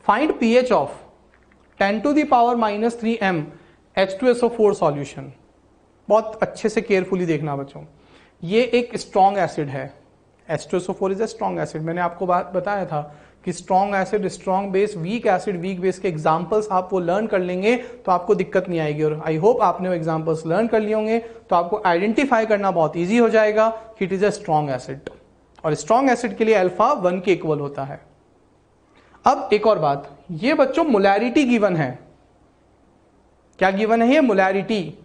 Find pH of 10 to the power -3 m H2SO4 solution. बहुत अच्छे से केयरफुली देखना बच्चों, ये एक स्ट्रॉन्ग एसिड है। H2SO4 is a strong acid. मैंने आपको बात बताया था कि strong acid, strong base, weak acid, weak base के एग्जांपल्स आप वो लर्न कर लेंगे तो आपको दिक्कत नहीं आएगी। और आई होप आपने वो एग्जांपल्स लर्न कर लिए होंगे तो आपको आइडेंटिफाई करना बहुत ईजी हो जाएगा कि it is a strong acid. और स्ट्रॉन्ग एसिड के लिए अल्फा 1 के इक्वल होता है। अब एक और बात, ये बच्चों मोलैरिटी गिवन है। क्या गिवन है? ये मोलैरिटी।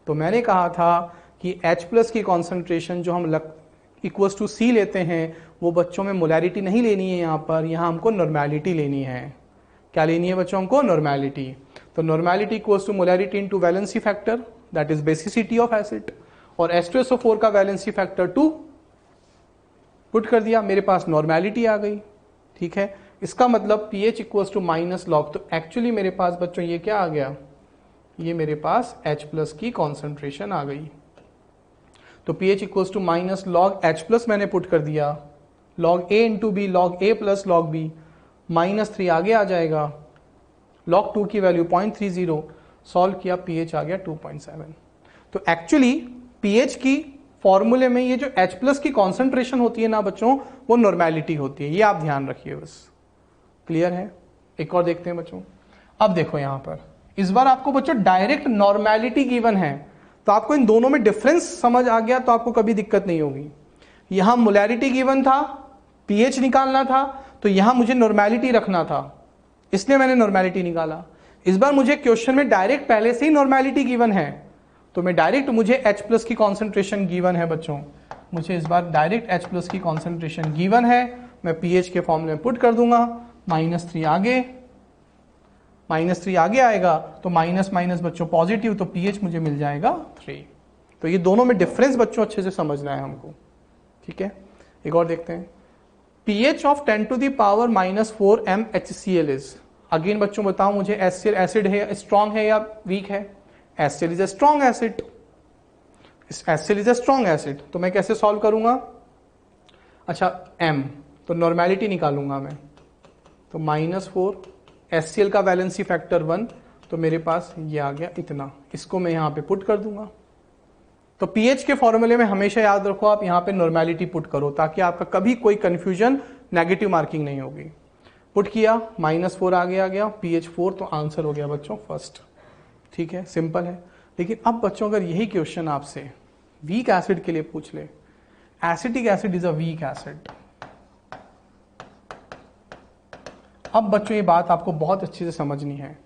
तो मैंने कहा था कि H+ की कॉन्सेंट्रेशन जो हम इक्वल्स टू C लेते हैं वो बच्चों में मोलैरिटी नहीं लेनी है। यहाँ पर हमको नॉर्मेलिटी लेनी है। क्या लेनी है बच्चों? हमको नॉर्मेलिटी। तो normality equals to molarity into valency factor, that is basicity of acid. और H2SO4 का वैलेंसी फैक्टर 2 पुट कर दिया, मेरे पास नॉर्मेलिटी आ गई। ठीक है, इसका मतलब pH equals to minus log. तो एक्चुअली मेरे पास बच्चों ये क्या आ गया? ये मेरे पास H+ की कॉन्सेंट्रेशन आ गई। तो pH equals to minus log H+ मैंने पुट कर दिया, log A into B, log A plus log B, -3 आगे आ जाएगा, लॉग 2 की वैल्यू 0.30, सॉल्व किया, pH आ गया 2.7। तो एक्चुअली pH की फॉर्मूले में ये जो H+ की कॉन्सेंट्रेशन होती है ना बच्चों, वो नॉर्मेलिटी होती है। ये आप ध्यान रखिए बस। क्लियर है? एक और देखते हैं बच्चों। अब देखो यहां पर इस बार आपको बच्चों डायरेक्ट नॉर्मेलिटी गिवन है, तो आपको इन दोनों में डिफरेंस समझ आ गया तो आपको कभी दिक्कत नहीं होगी। यहां मोलैरिटी गिवन था, pH निकालना था, तो यहां मुझे नॉर्मेलिटी रखना था, इसलिए मैंने नॉर्मेलिटी निकाला। इस बार मुझे क्वेश्चन में डायरेक्ट पहले से ही नॉर्मेलिटी गिवन है, तो मैं डायरेक्ट, मुझे H+ की कॉन्सेंट्रेशन गिवन है बच्चों, मुझे इस बार डायरेक्ट H+ की कॉन्सेंट्रेशन गिवन है, मैं pH के फॉर्मूले में पुट कर दूंगा, -3 आगे, -3 आगे आएगा तो माइनस माइनस बच्चों पॉजिटिव, तो pH मुझे मिल जाएगा 3। तो ये दोनों में डिफरेंस बच्चों अच्छे से समझना है हमको। ठीक है, एक और देखते हैं। pH of 10 to the power -4 m HCl is, again बच्चों बताओ मुझे, HCl एसिड है, स्ट्रॉन्ग है या वीक है? HCl is a strong acid. HCl is a strong acid, तो मैं कैसे सॉल्व करूंगा? अच्छा, m, तो नॉर्मेलिटी निकालूंगा मैं, तो -4, HCl का वैलेंसी फैक्टर 1, तो मेरे पास ये आ गया इतना, इसको मैं यहां पे पुट कर दूंगा। तो pH के फॉर्मूले में हमेशा याद रखो आप यहां पे नॉर्मेलिटी पुट करो, ताकि आपका कभी कोई कंफ्यूजन, नेगेटिव मार्किंग नहीं होगी। पुट किया, -4 आगे आ गया, pH 4, तो आंसर हो गया बच्चों फर्स्ट। ठीक है, सिंपल है। लेकिन अब बच्चों अगर यही क्वेश्चन आपसे वीक एसिड के लिए पूछ ले, acetic acid is a weak acid. अब बच्चों ये बात आपको बहुत अच्छे से समझनी है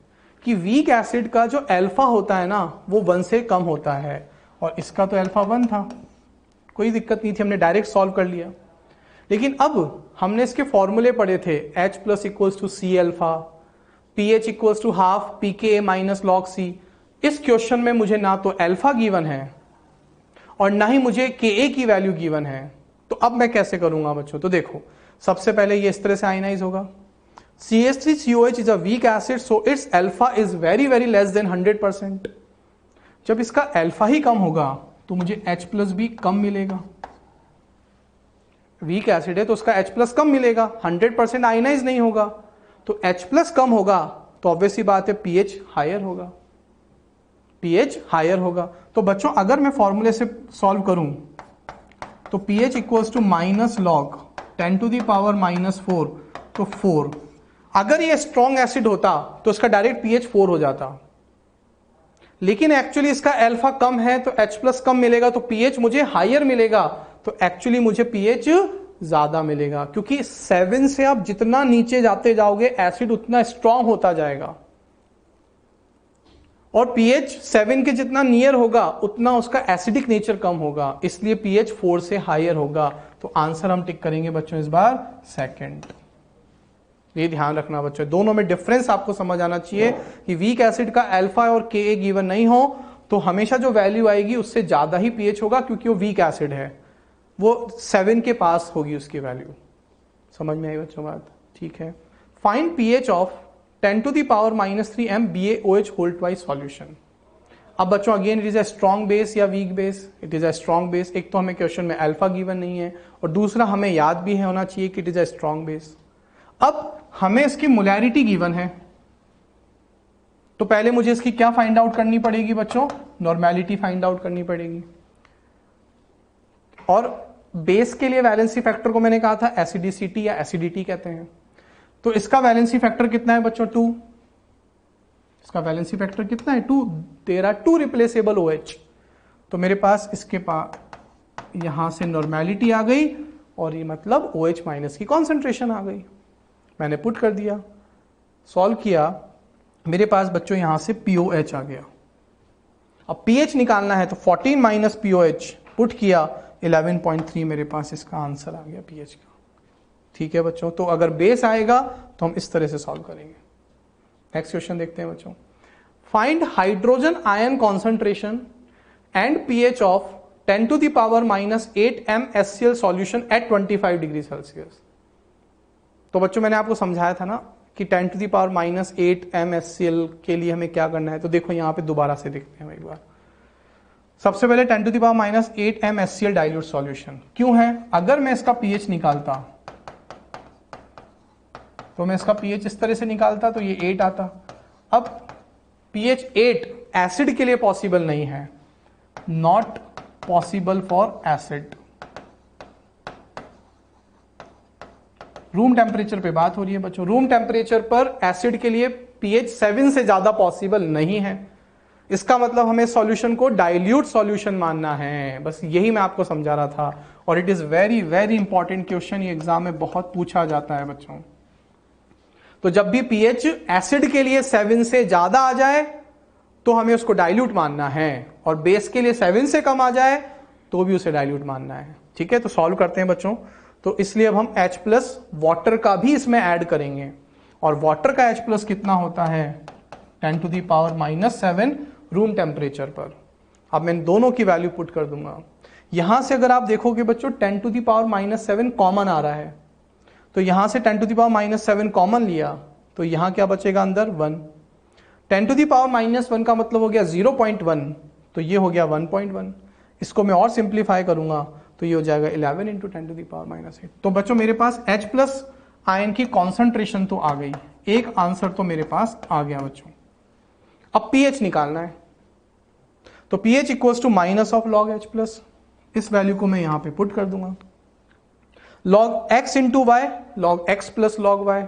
कि वीक एसिड का जो अल्फा होता है ना, वो 1 से कम होता है, और इसका तो अल्फा 1 था, कोई दिक्कत नहीं थी, हमने डायरेक्ट सॉल्व कर लिया। लेकिन अब हमने इसके फॉर्मूले पढ़े थे, H+ equals to C alpha, pH equals to half pKa minus log C। इस क्वेश्चन में मुझे ना तो अल्फा गिवन है और ना ही मुझे Ka की वैल्यू गिवन है। तो अब मैं कैसे करूंगा बच्चों? तो देखो, सबसे पहले ये इस तरह से आयनाइज होगा, CH3COH is a weak acid, so its alpha is very very less than 100%। जब इसका अल्फा ही कम होगा तो मुझे H+ भी कम मिलेगा। वीक एसिड है तो उसका H+ कम मिलेगा, 100% आयनाइज नहीं होगा, तो H+ कम होगा तो ऑब्वियस सी बात है pH हायर होगा, pH हायर होगा। तो बच्चों अगर मैं फॉर्मूले से सॉल्व करूं तो pH equals to minus log 10 to the power -4, तो 4। अगर ये स्ट्रॉन्ग एसिड होता तो इसका डायरेक्ट pH 4 हो जाता, लेकिन एक्चुअली इसका अल्फा कम है तो H+ कम मिलेगा, तो pH मुझे हायर मिलेगा, तो एक्चुअली मुझे pH ज्यादा मिलेगा, क्योंकि 7 से आप जितना नीचे जाते जाओगे एसिड उतना स्ट्रॉन्ग होता जाएगा, और pH 7 के जितना नियर होगा उतना उसका एसिडिक नेचर कम होगा, इसलिए pH 4 से हायर होगा। तो आंसर हम टिक करेंगे बच्चों इस बार सेकंड। ये ध्यान रखना बच्चों, दोनों में डिफरेंस आपको समझ आना चाहिए कि वीक एसिड का अल्फा और Ka गिवन नहीं हो तो हमेशा जो वैल्यू आएगी उससे ज्यादा ही pH होगा, क्योंकि वो वीक एसिड है, वो 7 के पास होगी उसकी वैल्यू। समझ में आई बच्चों बात? ठीक है। Find pH of 10 to the power -3 m BaOH whole twice solution। अब बच्चों again it is a strong base या weak base? It is a strong base. एक तो हमें क्वेश्चन में अल्फा गिवन नहीं है, और दूसरा हमें याद भी है होना चाहिए कि it is a strong base. अब हमें इसकी मोलैरिटी गिवन है, तो पहले मुझे इसकी क्या फाइंड आउट करनी पड़ेगी बच्चों, नॉर्मेलिटी फाइंड आउट करनी पड़ेगी। और बेस के लिए वैलेंसी फैक्टर को मैंने कहा था एसिडिसिटी या एसिडिटी कहते हैं। तो इसका वैलेंसी फैक्टर कितना है बच्चों, 2। इसका वैलेंसी फैक्टर कितना है, 2। There are 2 replaceable OH। तो मेरे पास इसके पास यहां से नॉर्मेलिटी आ गई और ये मतलब OH माइनस की कॉन्सेंट्रेशन आ गई। मैंने पुट कर दिया, सॉल्व किया, मेरे पास बच्चों यहां से POH आ गया। अब pH निकालना है तो 14 माइनस POH पुट किया, 11.3 मेरे पास इसका आंसर आ गया pH का। ठीक है बच्चों, तो अगर बेस आएगा तो हम इस तरह से सॉल्व करेंगे। नेक्स्ट क्वेश्चन देखते हैं बच्चों। Find hydrogen ion concentration and pH of 10 to the power -8 MnHCl solution at 25 degree Celsius. तो बच्चों मैंने आपको समझाया था ना कि 10 to the power -8 MnHCl के लिए हमें क्या करना है। तो देखो यहां पे दोबारा से देखते हैं एक बार। सबसे पहले 10 to the power -8 MnHCl dilute solution क्यों है, अगर मैं इसका pH निकालता तो मैं इसका pH इस तरह से निकालता तो ये 8 आता। अब pH 8 एसिड के लिए पॉसिबल नहीं है, not possible for acid. Room temperature पे बात हो रही है बच्चों, रूम टेम्परेचर पर एसिड के लिए pH 7 से ज्यादा पॉसिबल नहीं है। इसका मतलब हमें सॉल्यूशन को डाइल्यूट सॉल्यूशन मानना है, बस यही मैं आपको समझा रहा था। और it is very very important question, ये एग्जाम में बहुत पूछा जाता है बच्चों। तो जब भी pH एसिड के लिए 7 से ज्यादा आ जाए तो हमें उसको डाइल्यूट मानना है, और बेस के लिए 7 से कम आ जाए तो भी उसे डाइल्यूट मानना है। ठीक है, तो सॉल्व करते हैं बच्चों। तो इसलिए अब हम H+ वाटर का भी इसमें ऐड करेंगे, और वाटर का H+ कितना होता है 10 to the power -7 room temperature पर। अब मैं दोनों की वैल्यू पुट कर दूंगा। यहां से अगर आप देखोगे बच्चों 10 to the power -7 कॉमन आ रहा है, तो यहां से 10 to the power -7 कॉमन लिया तो यहां क्या बचेगा अंदर 1। 10 to the power -1 का मतलब हो गया 0.1, तो ये हो गया 1.1। इसको मैं और सिंप्लीफाई करूंगा तो ये हो जाएगा 11 × 10 to the power -8। तो बच्चों मेरे पास H+ आयन की कॉन्सेंट्रेशन तो आ गई, एक आंसर तो मेरे पास आ गया बच्चों। अब pH निकालना है, तो pH equals to minus of log H+। इस वैल्यू को मैं यहां पे पुट कर दूंगा, log x × y, log x + log y।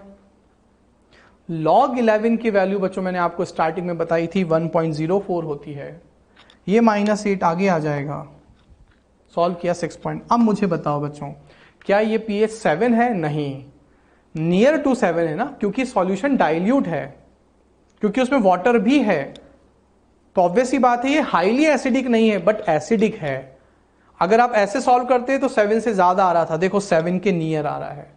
log 11 की वैल्यू बच्चों मैंने आपको स्टार्टिंग में बताई थी 1.04 होती है, ये -8 आगे आ जाएगा। सॉल्व किया 6 पॉइंट। अब मुझे बताओ बच्चों, क्या ये pH 7 है? नहीं, नियर टू 7 है ना, क्योंकि सॉल्यूशन डाइल्यूट है, क्योंकि उसमें वाटर भी है। तो ऑब्वियस ही बात है ये हाईली एसिडिक नहीं है बट एसिडिक है। अगर आप ऐसे सॉल्व करते तो 7 से ज्यादा आ रहा था, देखो 7 के नियर आ रहा है,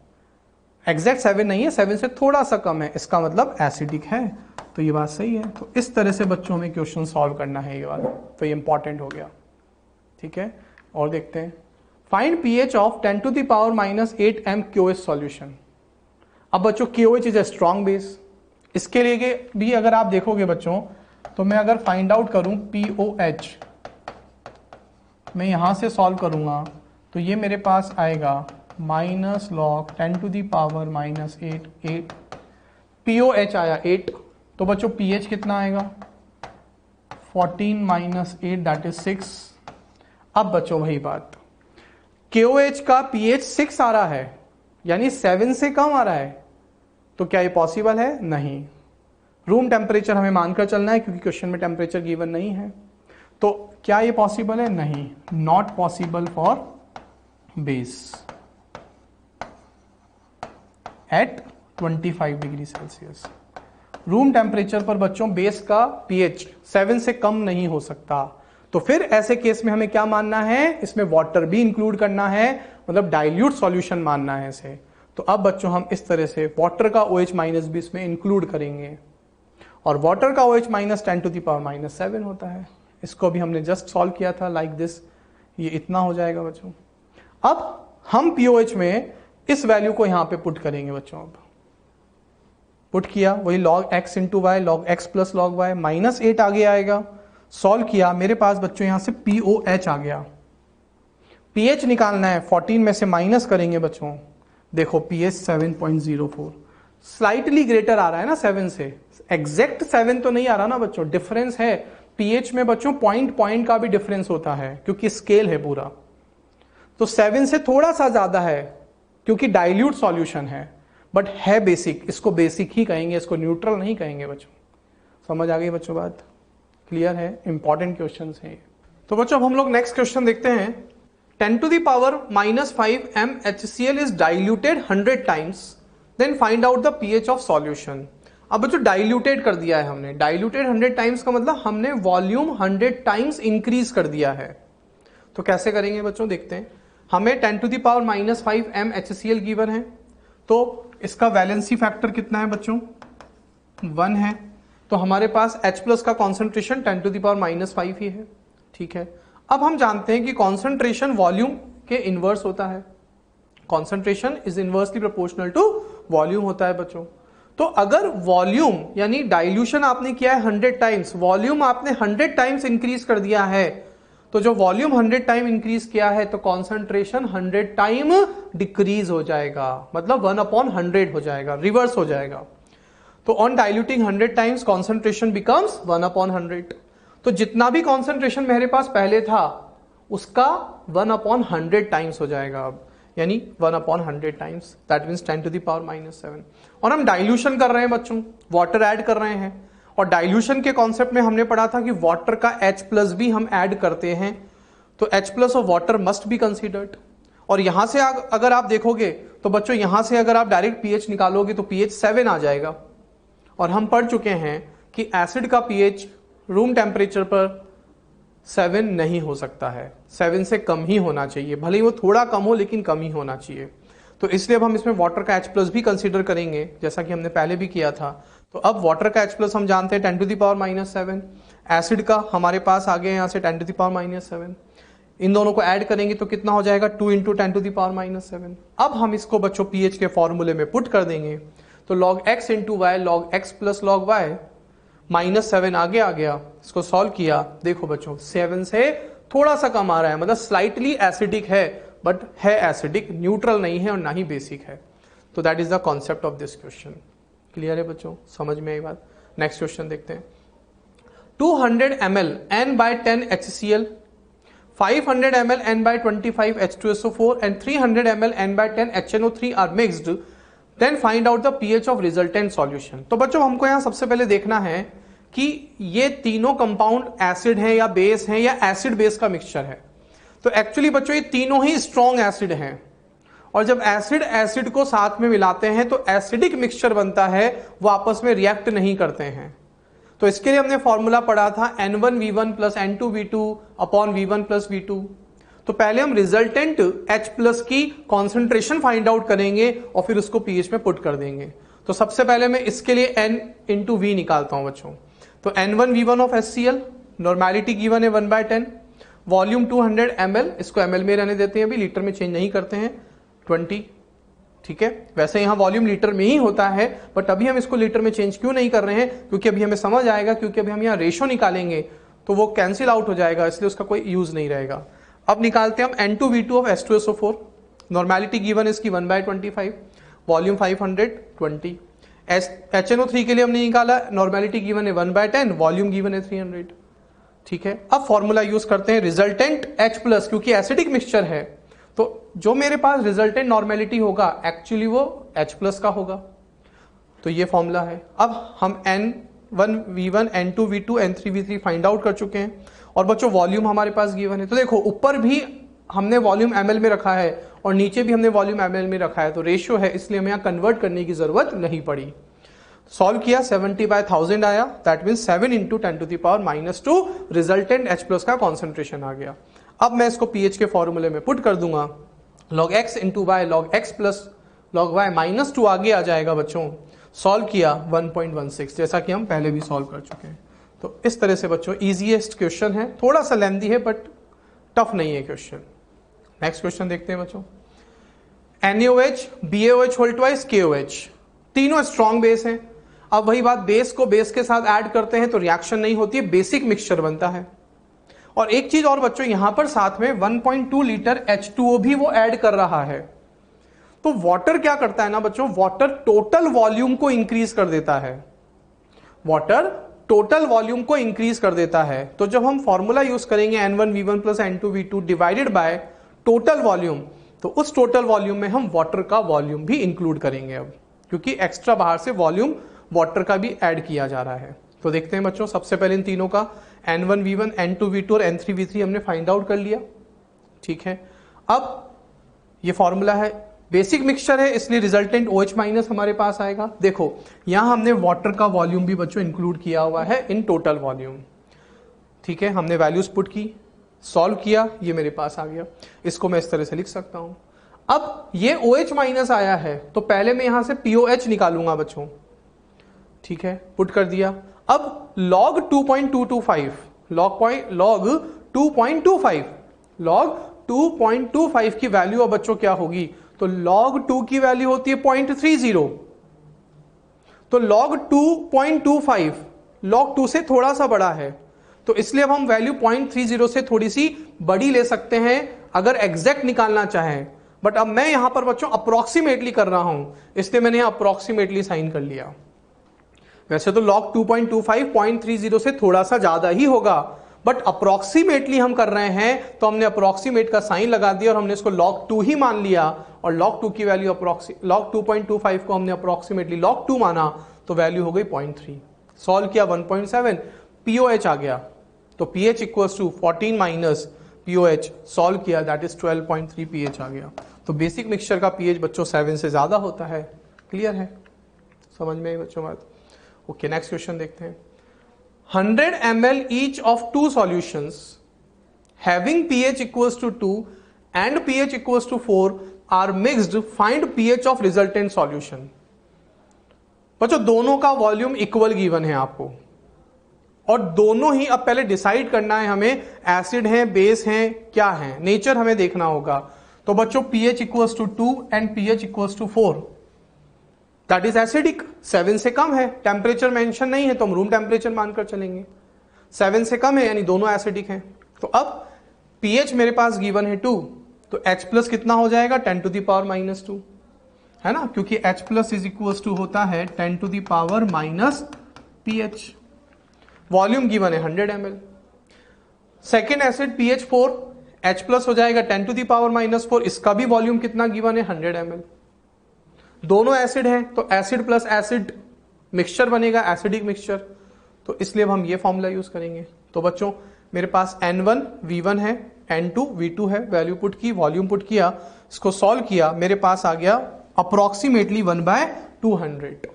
एग्जैक्ट 7 नहीं है, 7 से थोड़ा सा कम है, इसका मतलब एसिडिक है। तो ये बात सही है। तो इस तरह से बच्चों में क्वेश्चन सॉल्व करना है ये वाला, तो ये इंपॉर्टेंट हो गया। ठीक है, और देखते हैं। Find pH of 10 to the power -8 MQH solution. अब बच्चों KOH is a strong base, इसके लिए भी अगर आप देखोगे बच्चों, तो मैं अगर फाइंड आउट करूं POH, मैं यहां से सॉल्व करूंगा तो ये मेरे पास आएगा -log 10 to the power -8 POH आया 8। तो बच्चों pH कितना आएगा 14 - 8 दैट इज 6। अब बच्चों वही बात, KOH का pH 6 आ रहा है, यानी 7 से कम आ रहा है, तो क्या ये पॉसिबल है? नहीं। रूम टेम्परेचर हमें मानकर चलना है, क्योंकि क्वेश्चन में टेम्परेचर गिवन नहीं है। तो क्या ये पॉसिबल है? नहीं, not possible for base at 25 degree Celsius. Room temperature पर बच्चों बेस का pH 7 से कम नहीं हो सकता। तो फिर ऐसे केस में हमें क्या मानना है, इसमें वाटर भी इंक्लूड करना है, मतलब डाइल्यूट सॉल्यूशन मानना है इसे। तो अब बच्चों हम इस तरह से वाटर का OH- भी इसमें इंक्लूड करेंगे, और वाटर का OH- 10 to the power -7 होता है। इसको भी हमने जस्ट सॉल्व किया था लाइक दिस, ये इतना हो जाएगा बच्चों। अब हम POH में इस वैल्यू को यहां पे पुट करेंगे बच्चों। अब पुट किया, वही log x × y, log x + log y, -8 आगे आएगा। सॉल्व किया, मेरे पास बच्चों यहां से POH आ गया। pH निकालना है, 14 में से माइनस करेंगे बच्चों, देखो pH 7.04, स्लाइटली ग्रेटर आ रहा है ना 7 से, एग्जैक्ट 7 तो नहीं आ रहा ना बच्चों, डिफरेंस है। पीएच में बच्चों पॉइंट का भी डिफरेंस होता है क्योंकि स्केल है पूरा, तो 7 से थोड़ा सा ज्यादा है क्योंकि डाइल्यूट सॉल्यूशन है, बट है बेसिक, इसको बेसिक ही कहेंगे, इसको न्यूट्रल नहीं कहेंगे बच्चों। समझ आ गई बच्चों बात? क्लियर है? इंपॉर्टेंट क्वेश्चन है। तो बच्चों अब हम लोग नेक्स्ट क्वेश्चन देखते हैं। 10 to the power -5 mHCl is diluted 100 times, then find out the pH of solution। अब बच्चों डाइल्यूटेड कर दिया है हमने, डाइल्यूटेड 100 टाइम्स का मतलब हमने वॉल्यूम 100 टाइम्स इंक्रीज कर दिया है। तो कैसे करेंगे बच्चों, देखते हैं। हमें 10 to the power -5 mHCl given है, तो इसका वैलेंसी फैक्टर कितना है बच्चों? 1 है। तो हमारे पास H+ का कॉन्सेंट्रेशन 10 to the power -5 ही है, ठीक है। अब हम जानते हैं कि कॉन्सेंट्रेशन वॉल्यूम के इनवर्स होता है, concentration is inversely proportional to volume होता है बच्चों। तो अगर वॉल्यूम यानी डाइल्यूशन आपने किया है 100 टाइम्स, वॉल्यूम आपने 100 टाइम्स इंक्रीज कर दिया है, तो जो वॉल्यूम 100 टाइम इंक्रीज किया है तो कॉन्सेंट्रेशन 100 टाइम डिक्रीज हो जाएगा, मतलब 1/100 हो जाएगा, रिवर्स हो जाएगा। तो on diluting 100 times concentration becomes 1/100। तो जितना भी कॉन्सेंट्रेशन मेरे पास पहले था उसका 1/100 टाइम्स हो जाएगा अब, यानी 1/100 times, that means 10 to the power -7। और हम डाइल्यूशन कर रहे हैं बच्चों, वाटर ऐड कर रहे हैं, और डाइल्यूशन के कॉन्सेप्ट में हमने पढ़ा था कि वाटर का H+ भी हम ऐड करते हैं, तो H+ of water must be considered. और यहां से अगर आप देखोगे तो बच्चों यहां से अगर आप डायरेक्ट pH निकालोगे तो pH 7 आ जाएगा। और हम पढ़ चुके हैं कि एसिड का pH रूम टेम्परेचर पर 7 नहीं हो सकता है, 7 से कम ही होना चाहिए, भले ही वो थोड़ा कम हो लेकिन कम ही होना चाहिए। तो इसलिए अब हम इसमें वाटर का H+ भी कंसीडर करेंगे, जैसा कि हमने पहले भी किया था। तो अब वाटर का H+ हम जानते हैं 10 to the power -7, एसिड का हमारे पास आ गया यहां से 10 to the power -7, इन दोनों को ऐड करेंगे तो कितना हो जाएगा 2 × 10 to the power -7। अब हम इसको बच्चों pH के फॉर्मूले में पुट कर देंगे, तो log x × y log x + log y -7 आगे आ गया। इसको सॉल्व किया, देखो बच्चों 7 से थोड़ा सा कम आ रहा है, मतलब स्लाइटली एसिडिक है, बट है एसिडिक, न्यूट्रल नहीं है और ना ही बेसिक है। तो that is the concept of this question. Clear है बच्चों? समझ में आई बात? नेक्स्ट क्वेश्चन देखते हैं। 200 ml N/10 HCl, 500 ml N/25 H2SO4 and 300 ml N/10 HNO3 are mixed, then find out the pH of resultant solution। तो बच्चों हमको यहां सबसे पहले देखना है कि ये तीनों कंपाउंड एसिड हैं या बेस हैं या एसिड बेस का मिक्सचर है। तो एक्चुअली बच्चों ये तीनों ही स्ट्रॉन्ग एसिड हैं, और जब एसिड एसिड को साथ में मिलाते हैं तो एसिडिक मिक्सचर बनता है, वो आपस में रिएक्ट नहीं करते हैं। तो इसके लिए हमने फॉर्मूला पढ़ा था N1V1 + N2V2/V1 + V2। तो पहले हम रिजल्टेंट H+ की कॉन्सेंट्रेशन फाइंड आउट करेंगे और फिर उसको pH में पुट कर देंगे। तो सबसे पहले मैं इसके लिए N × V निकालता हूं बच्चों। तो N1V1 of HCl, normality given है 1/10, वॉल्यूम 200 ml, इसको ml में रहने देते हैं, अभी लीटर में चेंज नहीं करते हैं, 20, ठीक है। वैसे यहां वॉल्यूम लीटर में ही होता है, बट अभी हम इसको लीटर में चेंज क्यों नहीं कर रहे हैं, क्योंकि अभी हमें समझ आएगा, क्योंकि अभी हम यहाँ रेशो निकालेंगे तो वो कैंसिल आउट हो जाएगा, इसलिए उसका कोई यूज नहीं रहेगा। अब निकालते हैं हम N2V2 of H2SO4, normality given इसकी 1/25, वॉल्यूम 500, 20। HNO3 के लिए हमने निकाला, नॉर्मेलिटी गिवन है 1/10, वॉल्यूम गिवन है 300, ठीक है। अब फॉर्मूला यूज करते हैं रिजल्टेंट H+, क्योंकि एसिडिक मिक्सचर है, तो जो मेरे पास रिजल्टेंट नॉर्मेलिटी होगा एक्चुअली वो H+ का होगा। तो ये फॉर्मूला है। अब हम N1V1, N2V2, N3V3 find out कर चुके हैं, और बच्चों वॉल्यूम हमारे पास गिवन है। तो देखो ऊपर भी हमने वॉल्यूम ml में रखा है और नीचे भी हमने वॉल्यूम ml में रखा है, तो रेशियो है, इसलिए हमें यहाँ कन्वर्ट करने की जरूरत नहीं पड़ी। सॉल्व किया, 70/1000 आया, that mean 7 × 10 to the power -2 resultant H+ का कॉन्सेंट्रेशन आ गया। अब मैं इसको pH के फॉर्मूले में पुट कर दूंगा, log x × y log x + log y -2 आगे आ जाएगा बच्चों। सॉल्व किया 1.16, जैसा कि हम पहले भी सॉल्व कर चुके हैं। तो इस तरह से बच्चों इजीएस्ट क्वेश्चन है, थोड़ा सा लेंथी है बट टफ नहीं है क्वेश्चन। नेक्स्ट क्वेश्चन देखते हैं बच्चों। NaOH, BaOH whole twice KOH, तीनों स्ट्रॉन्ग बेस हैं। अब वही बात, बेस को बेस के साथ ऐड करते हैं तो रिएक्शन नहीं होती है, बेसिक मिक्सचर बनता है। और एक चीज और बच्चों, यहां पर साथ में 1.2 लीटर H2O भी वो ऐड कर रहा है। तो वाटर क्या करता है ना बच्चों, वाटर टोटल वॉल्यूम को इंक्रीज कर देता है, वाटर टोटल वॉल्यूम को इंक्रीज कर देता है। तो जब हम फॉर्मूला यूज करेंगे N1V1 plus N2V2 divided by total volume, तो उस टोटल वॉल्यूम में हम वाटर का वॉल्यूम भी इंक्लूड करेंगे अब, क्योंकि एक्स्ट्रा बाहर से वॉल्यूम वाटर का भी ऐड किया जा रहा है। तो देखते हैं बच्चों, सबसे पहले इन तीनों का N1V1, N2V2 और N3V3 हमने फाइंड आउट कर लिया, ठीक है। अब ये फॉर्मूला है, बेसिक मिक्सचर है, इसलिए रिजल्टेंट OH माइनस हमारे पास आएगा। देखो यहां हमने वाटर का वॉल्यूम भी बच्चों इंक्लूड किया हुआ है इन टोटल वॉल्यूम, ठीक है। हमने वैल्यूज पुट की, सॉल्व किया, ये मेरे पास आ गया। इसको मैं इस तरह से लिख सकता हूं। अब ये OH माइनस आया है तो पहले मैं यहां से POH निकालूंगा बच्चों, ठीक है, पुट कर दिया। अब log 2.225 log 2.25 की वैल्यू अब बच्चों क्या होगी, तो log 2 की वैल्यू होती है 0.30, तो log 2.25 log 2 से थोड़ा सा बड़ा है, तो इसलिए अब हम वैल्यू 0.30 से थोड़ी सी बड़ी ले सकते हैं अगर एग्जैक्ट निकालना चाहें। बट अब मैं यहां पर बच्चों अप्रोक्सीमेटली कर रहा हूं, इसलिए मैंने अप्रोक्सीमेटली साइन कर लिया। वैसे तो log 2.25 0.30 से थोड़ा सा ज्यादा ही होगा, बट अप्रोक्सीमेटली हम कर रहे हैं तो हमने अप्रोक्सीमेट का साइन लगा दिया और हमने इसको log 2 ही मान लिया, और log 2 की वैल्यू log 2.25 को हमने अप्रोक्सीमेटली log 2 माना, तो वैल्यू हो गई 0.3। सॉल्व किया 1.7, POH आ गया, तो pH equals to 14 minus POH, solve किया, दैट इज 12.3 pH आ गया। तो बेसिक मिक्सचर का pH बच्चों 7 से ज्यादा होता है। क्लियर है, समझ में आई बच्चों बात? ओके, नेक्स्ट क्वेश्चन देखते हैं। 100 ml each of two solutions having pH equals to 2 and pH equals to 4 are mixed, find pH of resultant solution। बच्चों दोनों का वॉल्यूम इक्वल गिवन है आपको, और दोनों ही अब पहले डिसाइड करना है हमें, एसिड है, बेस है, क्या है, नेचर हमें देखना होगा। तो बच्चों pH equals to 2 and pH equals to 4, that is acidic. 7 से कम है, टेम्परेचर मेंशन नहीं है तो हम रूम टेम्परेचर मानकर चलेंगे। 7 से कम है यानी दोनों एसिडिक हैं। तो अब pH मेरे पास गिवन है 2, तो H प्लस कितना हो जाएगा, 10 to the power -2, है ना, क्योंकि H plus is equal to होता है 10 to the power -pH। Volume given है 100 ml। Second acid PH4, H plus हो जाएगा 10 to the power -4, इसका भी वॉल्यूम कितना गिवन है, 100 ml। दोनों एसिड हैं तो एसिड प्लस एसिड मिक्सचर बनेगा, एसिडिक मिक्सचर, तो इसलिए अब हम ये फॉर्मूला यूज करेंगे। तो बच्चों मेरे पास N1V1 है, N2V2 है, वैल्यू पुट की, वॉल्यूम पुट किया, इसको सॉल्व किया, मेरे पास आ गया अप्रोक्सीमेटली 1/200।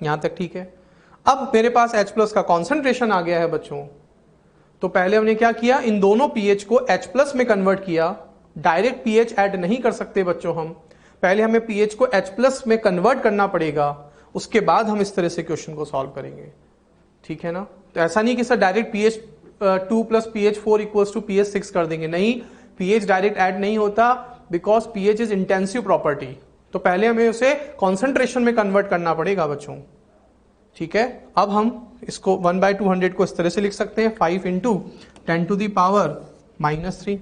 यहां तक ठीक है। अब मेरे पास H प्लस का कॉन्सेंट्रेशन आ गया है बच्चों, तो पहले हमने क्या किया, इन दोनों pH को H प्लस में कन्वर्ट किया। डायरेक्ट pH ऐड नहीं कर सकते बच्चों हम, पहले हमें pH को H प्लस में कन्वर्ट करना पड़ेगा, उसके बाद हम इस तरह से क्वेश्चन को सॉल्व करेंगे, ठीक है ना। तो ऐसा नहीं कि sir direct pH 2 plus pH 4 equals to pH 6 कर देंगे, नहीं, pH डायरेक्ट ऐड नहीं होता, because pH is intensive property, तो पहले हमें उसे कॉन्सेंट्रेशन में कन्वर्ट करना पड़ेगा बच्चों, ठीक है। अब हम इसको 1/200 को इस तरह से लिख सकते हैं, 5 × 10 to the power -3।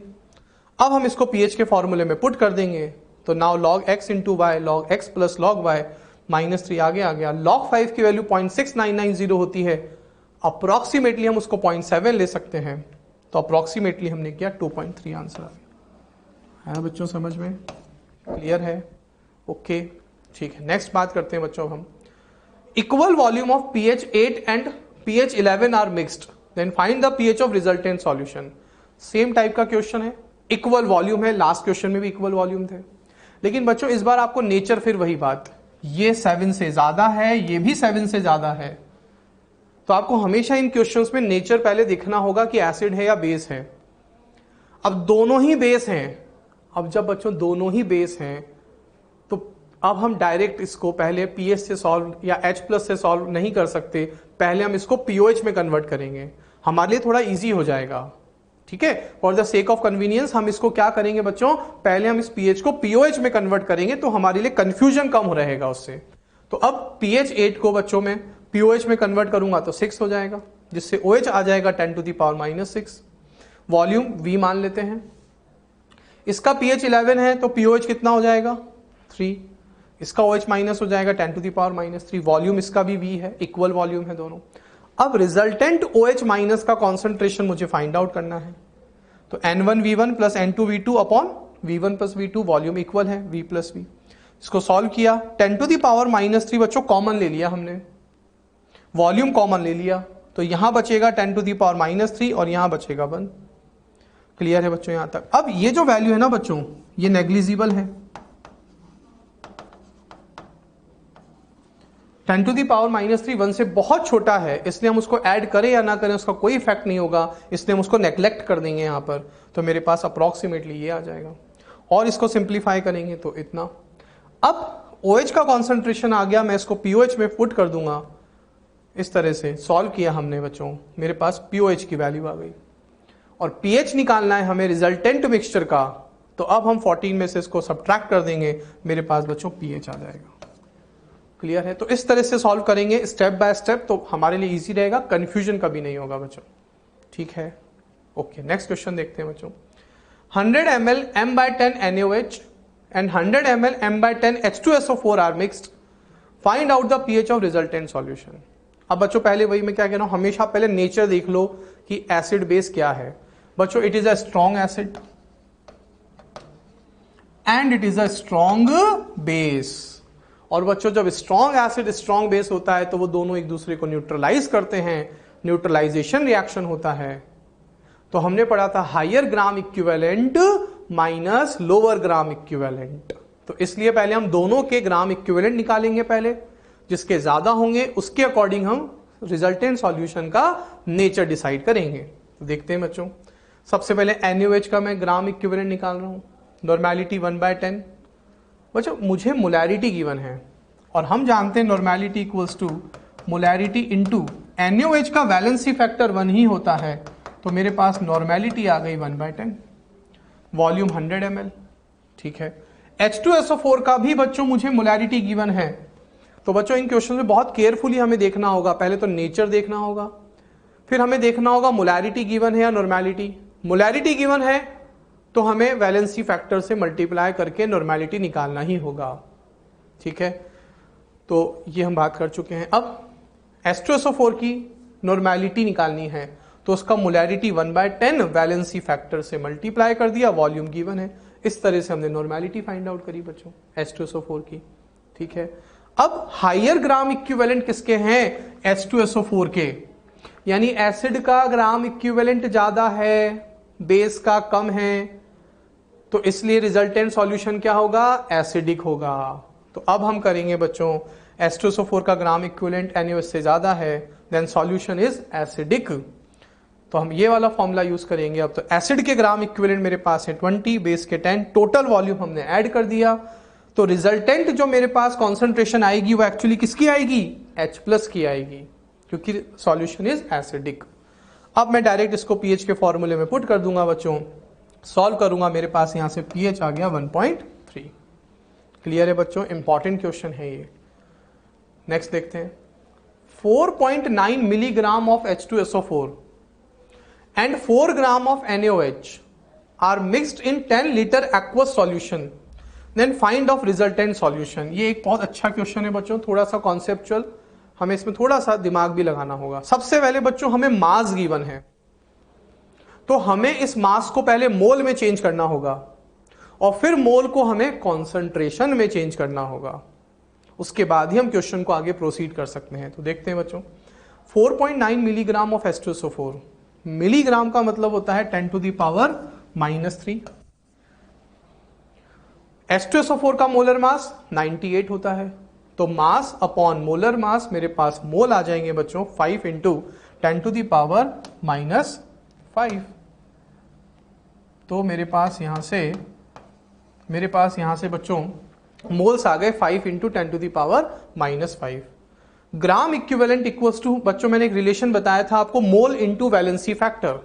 अब हम इसको pH के फॉर्मूले में पुट कर देंगे, तो now log x × y log x plus log y -3 आगे आ गया। log 5 की वैल्यू 0.6990 होती है, अप्रोक्सीमेटली हम उसको 0.7 ले सकते हैं, तो अप्रोक्सीमेटली हमने किया 2.3 आंसर आ गया। है बच्चों समझ में, क्लियर है? ओके, ठीक है। नेक्स्ट बात करते हैं बच्चों हम, equal volume of pH 8 and pH 11 are mixed, then find the pH of resultant solution. Same type का क्वेश्चन है, इक्वल वॉल्यूम है, लास्ट क्वेश्चन में भी इक्वल वॉल्यूम थे, लेकिन बच्चों इस बार आपको नेचर, फिर वही बात, ये 7 से ज्यादा है, ये भी 7 से ज्यादा है, तो आपको हमेशा इन क्वेश्चंस में नेचर पहले देखना होगा कि एसिड है या बेस है। अब दोनों ही बेस हैं, अब जब बच्चों दोनों ही बेस हैं, तो अब हम डायरेक्ट इसको पहले pH से सॉल्व या H प्लस से सॉल्व नहीं कर सकते, पहले हम इसको POH में कन्वर्ट करेंगे, हमारे लिए थोड़ा इजी हो जाएगा, ठीक है। For the sake of convenience हम इसको क्या करेंगे बच्चों, पहले हम इस pH को POH में कन्वर्ट करेंगे, तो हमारे लिए कंफ्यूजन कम हो रहेगा उससे। तो अब pH 8 को बच्चों में POH में कन्वर्ट करूंगा तो 6 हो जाएगा, जिससे OH आ जाएगा 10 to the power -6। Volume V मान लेते हैं, इसका pH 11 है तो POH कितना हो जाएगा, 3, इसका OH माइनस हो जाएगा 10 टू द पावर -3, वॉल्यूम इसका भी V है, इक्वल वॉल्यूम है दोनों। अब रिजल्टेंट OH माइनस का कॉन्सेंट्रेशन मुझे फाइंड आउट करना है, तो N1V1 plus N2V2 upon V1 plus V2, volume equal है V प्लस V। इसको सॉल्व किया, 10 टू द पावर -3 बच्चों कॉमन ले लिया हमने, वॉल्यूम कॉमन ले लिया, तो यहां बचेगा 10 टू द पावर -3 और यहां बचेगा 1। क्लियर है बच्चों यहां तक? अब ये जो वैल्यू है ना बच्चों, ये नेग्लिजिबल है, 10 टू दी पावर -3 1 से बहुत छोटा है, इसलिए हम उसको ऐड करें या ना करें उसका कोई इफेक्ट नहीं होगा, इसलिए हम उसको नेग्लेक्ट कर देंगे यहां पर। तो मेरे पास अप्रोक्सीमेटली ये आ जाएगा, और इसको सिंप्लीफाई करेंगे तो इतना। अब OH का कॉन्सेंट्रेशन आ गया, मैं इसको POH में पुट कर दूंगा, इस तरह से सॉल्व किया हमने बच्चों, मेरे पास POH की वैल्यू आ गई। और pH निकालना है हमें रिजल्टेंट मिक्सचर का, तो अब हम 14 में से इसको सब्ट्रैक्ट कर देंगे, मेरे पास बच्चों pH आ जाएगा। क्लियर है? तो इस तरह से सॉल्व करेंगे स्टेप बाय स्टेप, तो हमारे लिए इजी रहेगा, कंफ्यूजन कभी नहीं होगा बच्चों। ठीक है, ओके, नेक्स्ट क्वेश्चन देखते हैं बच्चों। 100 ml M/10 NaOH and 100 ml M/10 H2SO4 are mixed. Find out the pH of resultant solution. अब बच्चों पहले वही मैं क्या कह रहा हूं, हमेशा पहले नेचर देख लो कि एसिड बेस क्या है। बच्चों it is a strong acid and it is a strong base. और बच्चों जब स्ट्रॉन्ग एसिड स्ट्रॉन्ग बेस होता है तो वो दोनों एक दूसरे को न्यूट्रलाइज करते हैं, न्यूट्रलाइजेशन रिएक्शन होता है। तो हमने पढ़ा था higher gram equivalent minus lower gram equivalent, तो इसलिए पहले हम दोनों के ग्राम इक्विवेलेंट निकालेंगे पहले, जिसके ज्यादा होंगे उसके अकॉर्डिंग हम रिजल्टेंट सॉल्यूशन का नेचर डिसाइड करेंगे। तो देखते हैं बच्चों, सबसे पहले NaOH का मैं ग्राम इक्विवेलेंट निकाल रहा हूं, नॉर्मेलिटी 1/10। बच्चों मुझे मोलैरिटी गिवन है और हम जानते हैं normality equals to molarity into NaOH का वैलेंसी फैक्टर 1 ही होता है, तो मेरे पास नॉर्मेलिटी आ गई 1/10, वॉल्यूम 100 ml। ठीक है, H2SO4 का भी बच्चों मुझे मोलैरिटी गिवन है, तो बच्चों इन क्वेश्चन में बहुत केयरफुली हमें देखना होगा, पहले तो नेचर देखना होगा, फिर हमें देखना होगा मोलैरिटी गिवन है या नॉर्मेलिटी। मोलैरिटी गिवन है तो हमें वैलेंसी फैक्टर से मल्टीप्लाई करके नॉर्मेलिटी निकालना ही होगा। ठीक है, तो ये हम बात कर चुके हैं। अब H2SO4 की नॉर्मेलिटी निकालनी है तो उसका मोलैरिटी 1/10 वैलेंसी फैक्टर से मल्टीप्लाई कर दिया, वॉल्यूम गिवन है। इस तरह से हमने नॉर्मेलिटी फाइंड आउट करी बच्चों H2SO4 की। ठीक है, अब हायर ग्राम इक्विवेलेंट किसके हैं? H2SO4 के, यानी एसिड का ग्राम इक्विवेलेंट ज्यादा है, बेस का कम है, तो इसलिए रिजल्टेंट सॉल्यूशन क्या होगा? एसिडिक होगा। तो अब हम करेंगे बच्चों, H2SO4 का ग्राम इक्विवेलेंट NaOH से ज्यादा है, देन सॉल्यूशन इज एसिडिक, तो हम ये वाला फॉर्मूला यूज करेंगे। अब तो एसिड के ग्राम इक्विवेलेंट मेरे पास है 20, बेस के 10, टोटल वॉल्यूम हमने ऐड कर दिया, तो रिजल्टेंट जो मेरे पास कॉन्सेंट्रेशन आएगी वो एक्चुअली किसकी आएगी? H+ की आएगी, क्योंकि सॉल्यूशन इज एसिडिक। अब मैं डायरेक्ट इसको pH के फॉर्मूले में पुट कर दूंगा बच्चों, सॉल्व करूंगा, मेरे पास यहां से pH आ गया 1.3। क्लियर है बच्चों? इंपॉर्टेंट क्वेश्चन है ये। नेक्स्ट देखते हैं, 4.9 milligram of H2SO4 and 4 gram of NaOH are mixed in 10 liter aqueous solution, then find of resultant solution। ये एक बहुत अच्छा क्वेश्चन है बच्चों, थोड़ा सा कॉन्सेप्चुअल, हमें इसमें थोड़ा सा दिमाग भी लगाना होगा। सबसे पहले बच्चों हमें मास गिवन है, तो हमें इस मास को पहले मोल में चेंज करना होगा और फिर मोल को हमें कॉन्सेंट्रेशन में चेंज करना होगा, उसके बाद ही हम क्वेश्चन को आगे प्रोसीड कर सकते हैं। तो देखते हैं बच्चों, 4.9 मिलीग्राम ऑफ H2SO4, मिलीग्राम का मतलब होता है 10 टू दी पावर -3। H2SO4 का मोलर मास 98 होता है, तो मास अपॉन मोलर मास मेरे पास मोल आ जाएंगे बच्चों 5 इंटू 10 टू दी पावर -5। तो मेरे पास यहां से बच्चों मोल्स आ गए 5 into 10 to the power -5। Gram equivalent equals to, बच्चों मैंने एक रिलेशन बताया था आपको, mole into valency factor.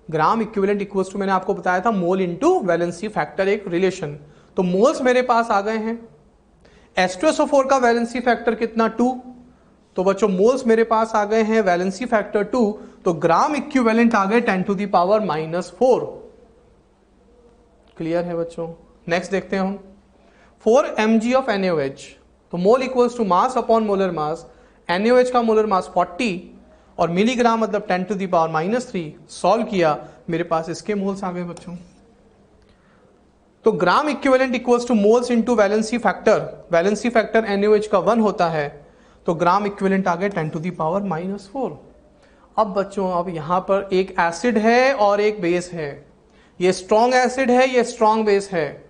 Gram equivalent equals to मैंने आपको बताया था मोल इंटू वैलेंसी फैक्टर, एक रिलेशन। तो मोल्स मेरे पास आ गए हैं। H2SO4 का वैलेंसी फैक्टर कितना? 2, तो बच्चों मोल्स मेरे पास आ गए हैं, वैलेंसी फैक्टर 2, तो ग्राम इक्विवेलेंट आ गए 10 टू दी पावर -4। क्लियर है बच्चों? नेक्स्ट देखते हैं हम, 4 mg ऑफ NaOH, तो मोल equals to mass upon molar mass, NaOH का मोलर मास 40 और मिलीग्राम मतलब 10⁻³ सॉल्व किया, मेरे पास इसके मोल्स आ गए बच्चों। तो gram equivalent equals two moles into valency factor NaOH का 1 होता है, तो ग्राम इक्विवेलेंट आ गए 10⁻⁴। अब बच्चों अब यहां पर एक एसिड है और एक बेस है, ये स्ट्रॉन्ग एसिड है, ये स्ट्रॉन्ग बेस है,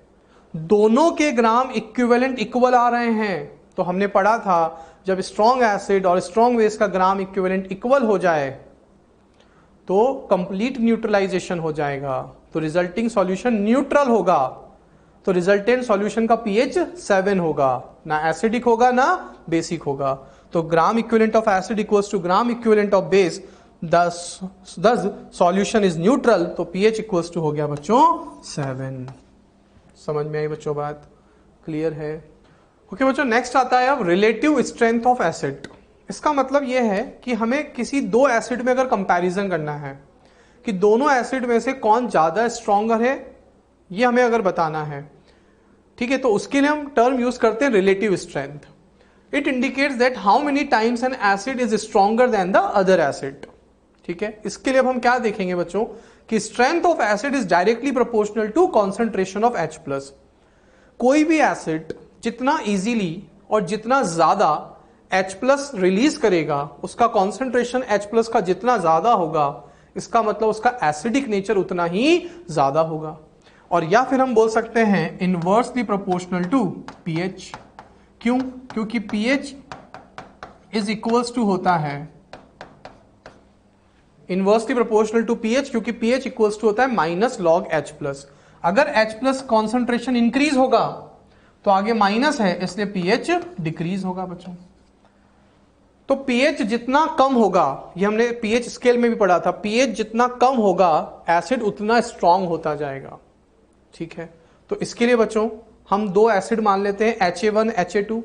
दोनों के ग्राम इक्विवेलेंट इक्वल आ रहे हैं। तो हमने पढ़ा था जब स्ट्रॉन्ग एसिड और स्ट्रॉन्ग बेस का ग्राम इक्विवेलेंट इक्वल हो जाए तो कंप्लीट न्यूट्रलाइजेशन हो जाएगा, तो रिजल्टिंग सॉल्यूशन न्यूट्रल होगा, तो रिजल्टेंट सॉल्यूशन का पीएच 7 होगा, ना एसिडिक होगा ना बेसिक होगा। तो gram equivalent of acid equals to gram equivalent of base, thus solution is neutral, तो पीएच इक्वल्स टू हो गया बच्चों 7। समझ में आई बच्चों बात? क्लियर है? ओके बच्चों, नेक्स्ट आता है अब रिलेटिव स्ट्रेंथ ऑफ एसिड। इसका मतलब यह है कि हमें किसी दो एसिड में अगर कंपैरिजन करना है कि दोनों एसिड में से कौन ज्यादा स्ट्रॉन्गर है, ये हमें अगर बताना है, ठीक है, तो उसके लिए हम टर्म यूज करते हैं relative strength. It indicates that how many times N acid is stronger than the other acid. ठीक है, इसके लिए अब हम क्या देखेंगे बच्चों कि strength of acid is directly proportional to concentration of H+। कोई भी एसिड जितना इजीली और जितना ज्यादा H+ रिलीज करेगा, उसका कॉन्सेंट्रेशन H+ का जितना ज्यादा होगा, इसका मतलब उसका एसिडिक नेचर उतना ही ज्यादा होगा। और या फिर हम बोल सकते हैं इनवर्सली प्रोपोर्शनल टू pH। क्यों? क्योंकि pH इज इक्वल्स टू होता है इनवर्सली प्रोपोर्शनल टू pH, क्योंकि pH इक्वल्स टू होता है माइनस लॉग H+। अगर H+ कॉन्सेंट्रेशन इंक्रीज होगा तो आगे माइनस है, इसलिए pH डिक्रीज होगा बच्चों। तो pH जितना कम होगा, ये हमने pH स्केल में भी पढ़ा था, pH जितना कम होगा एसिड उतना स्ट्रांग होता जाएगा। ठीक है, तो इसके लिए बच्चों हम दो एसिड मान लेते हैं Ha1 Ha2।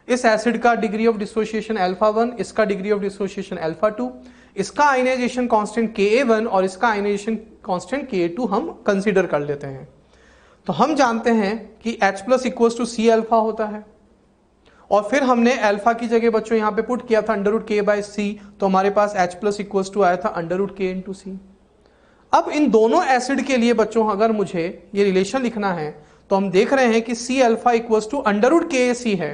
इस एसिड का डिग्री ऑफ डिसोसिएशन α1, इसका डिग्री ऑफ डिसोसिएशन α2, इसका आयनाइजेशन कांस्टेंट Ka1 और इसका आयनाइजेशन कांस्टेंट Ka2 हम कंसीडर कर लेते हैं। तो हम जानते हैं कि H+ equals to C alpha होता है, और फिर हमने अल्फा की जगह बच्चों यहां पे पुट किया था √K/C, तो हमारे पास H+ इक्वल्स टू आया था √K/C। अब इन दोनों एसिड के लिए बच्चों अगर मुझे ये रिलेशन लिखना है तो हम देख रहे हैं कि C alpha equals to √KC है,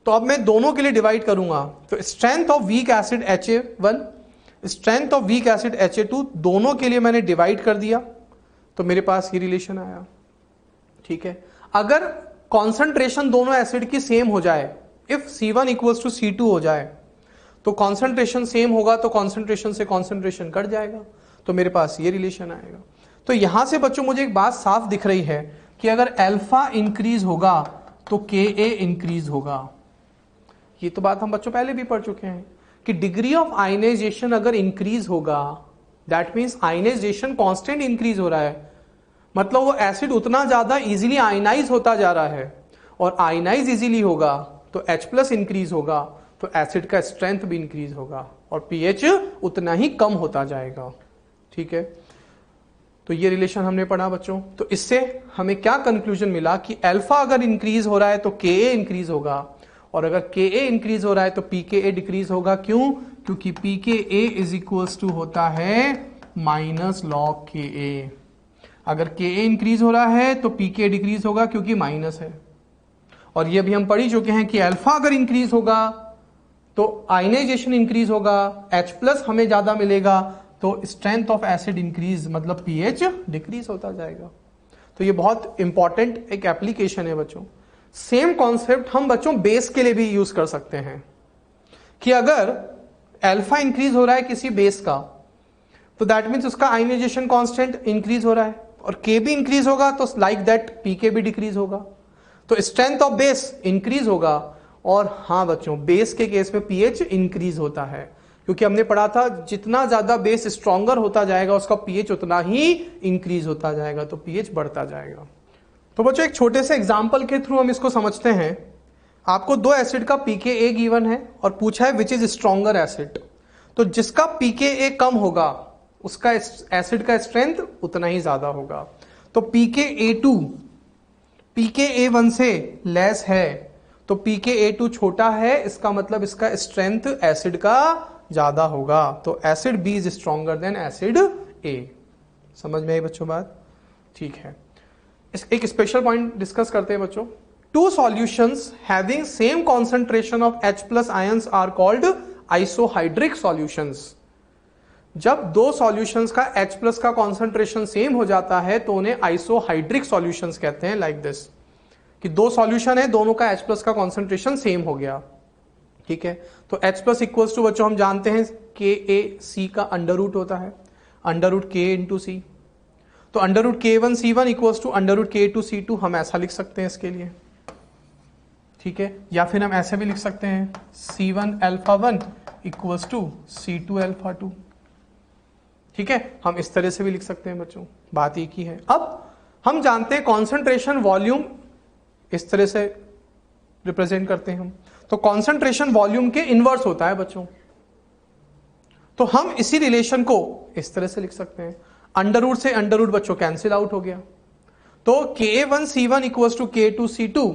तो अब मैं दोनों के लिए डिवाइड करूंगा, तो strength of weak acid Ha1, strength of weak acid Ha2, दोनों के लिए मैंने डिवाइड कर दिया, तो मेरे पास ये रिलेशन आया। ठीक है, अगर कॉन्सेंट्रेशन दोनों एसिड की सेम हो जाए, if C1 equals to C2 हो जाए, तो कॉन्सेंट्रेशन सेम होगा, तो कॉन्सेंट्रेशन से कॉन्सेंट्रेशन कट जाएगा, तो मेरे पास ये रिलेशन आएगा। तो यहां से बच्चों मुझे एक बात साफ दिख रही है कि अगर अल्फा इंक्रीज होगा तो Ka इंक्रीज होगा। ये तो बात हम बच्चों पहले भी पढ़ चुके हैं कि डिग्री ऑफ आयनाइजेशन अगर इंक्रीज होगा, that means ionisation constant increase हो रहा है, मतलब वो एसिड उतना ज्यादा इजीली आयनाइज होता जा रहा है, और आयनाइज इजीली होगा तो H+ इंक्रीज होगा, तो एसिड का स्ट्रेंथ भी इंक्रीज होगा और pH उतना ही कम होता जाएगा। ठीक है, तो ये रिलेशन हमने पढ़ा बच्चों। तो इससे हमें क्या कंक्लूजन मिला कि अल्फा अगर इंक्रीज हो रहा है तो Ka इंक्रीज होगा, और अगर Ka इंक्रीज हो रहा है तो pKa डिक्रीज होगा। क्यों? क्योंकि pKa इज इक्वल्स टू होता है माइनस लॉग Ka। अगर Ka इंक्रीज हो रहा है तो pK डिक्रीज होगा क्योंकि माइनस है, और ये भी हम पढ़ ही चुके हैं कि अल्फा अगर इंक्रीज होगा तो आयनाइजेशन इंक्रीज होगा, H+ हमें ज्यादा मिलेगा, तो स्ट्रेंथ ऑफ एसिड इंक्रीज मतलब pH डिक्रीज होता जाएगा। तो ये बहुत इंपॉर्टेंट एक एप्लीकेशन है बच्चों। सेम कॉन्सेप्ट हम बच्चों बेस के लिए भी यूज कर सकते हैं कि अगर अल्फा इंक्रीज हो रहा है किसी बेस का, तो दैट मीन्स उसका आयनाइजेशन कांस्टेंट इंक्रीज हो रहा है, और K भी इंक्रीज होगा तो लाइक दैट pK भी डिक्रीज होगा, तो स्ट्रेंथ ऑफ बेस इंक्रीज होगा। और हाँ बच्चों, बेस के केस में pH इंक्रीज होता है, क्योंकि हमने पढ़ा था जितना ज्यादा बेस स्ट्रॉन्गर होता जाएगा उसका pH उतना ही इंक्रीज होता जाएगा, तो pH बढ़ता जाएगा। तो बच्चों एक छोटे से एग्जांपल के थ्रू हम इसको समझते हैं। आपको दो एसिड का pKa गिवन है और पूछा है विच इज स्ट्रॉन्गर एसिड, तो जिसका pKa कम होगा उसका एसिड का स्ट्रेंथ उतना ही ज्यादा होगा। तो pKa2 pKa1 से लेस है तो pKa2 छोटा है, इसका मतलब इसका स्ट्रेंथ एसिड का ज्यादा होगा, तो acid B is stronger than acid A. समझ में आई बच्चों बात? ठीक है, एक स्पेशल पॉइंट डिस्कस करते हैं बच्चों। To solutions having same concentration of H+ ions are called आइसोहाइड्रिक solutions. जब दो सॉल्यूशंस का H+ का कॉन्सेंट्रेशन सेम हो जाता है तो उन्हें आइसोहाइड्रिक सॉल्यूशंस कहते हैं। लाइक दिस, कि दो सॉल्यूशन है, दोनों का H+ का कॉन्सेंट्रेशन सेम हो गया, ठीक है। तो H+ इक्वल्स टू बच्चों हम जानते हैं KaC का अंडर रूट होता है, under root K into C. तो under root K1C1 equals to under root K2C2, हम ऐसा लिख सकते हैं इसके लिए, ठीक है। या फिर हम ऐसे भी लिख सकते हैं C1α1 इक्वल्स टू C2α2, ठीक है। हम इस तरह से भी लिख सकते हैं बच्चों, बात एक ही है। अब हम जानते हैं कॉन्सेंट्रेशन वॉल्यूम इस तरह से रिप्रेजेंट करते हैं हम, तो कॉन्सेंट्रेशन वॉल्यूम के इनवर्स होता है बच्चों। तो हम इसी रिलेशन को इस तरह से लिख सकते हैं, अंडर रूट से अंडर रूट बच्चों कैंसिल आउट हो गया, तो K1C1 इक्वल्स टू K2C2,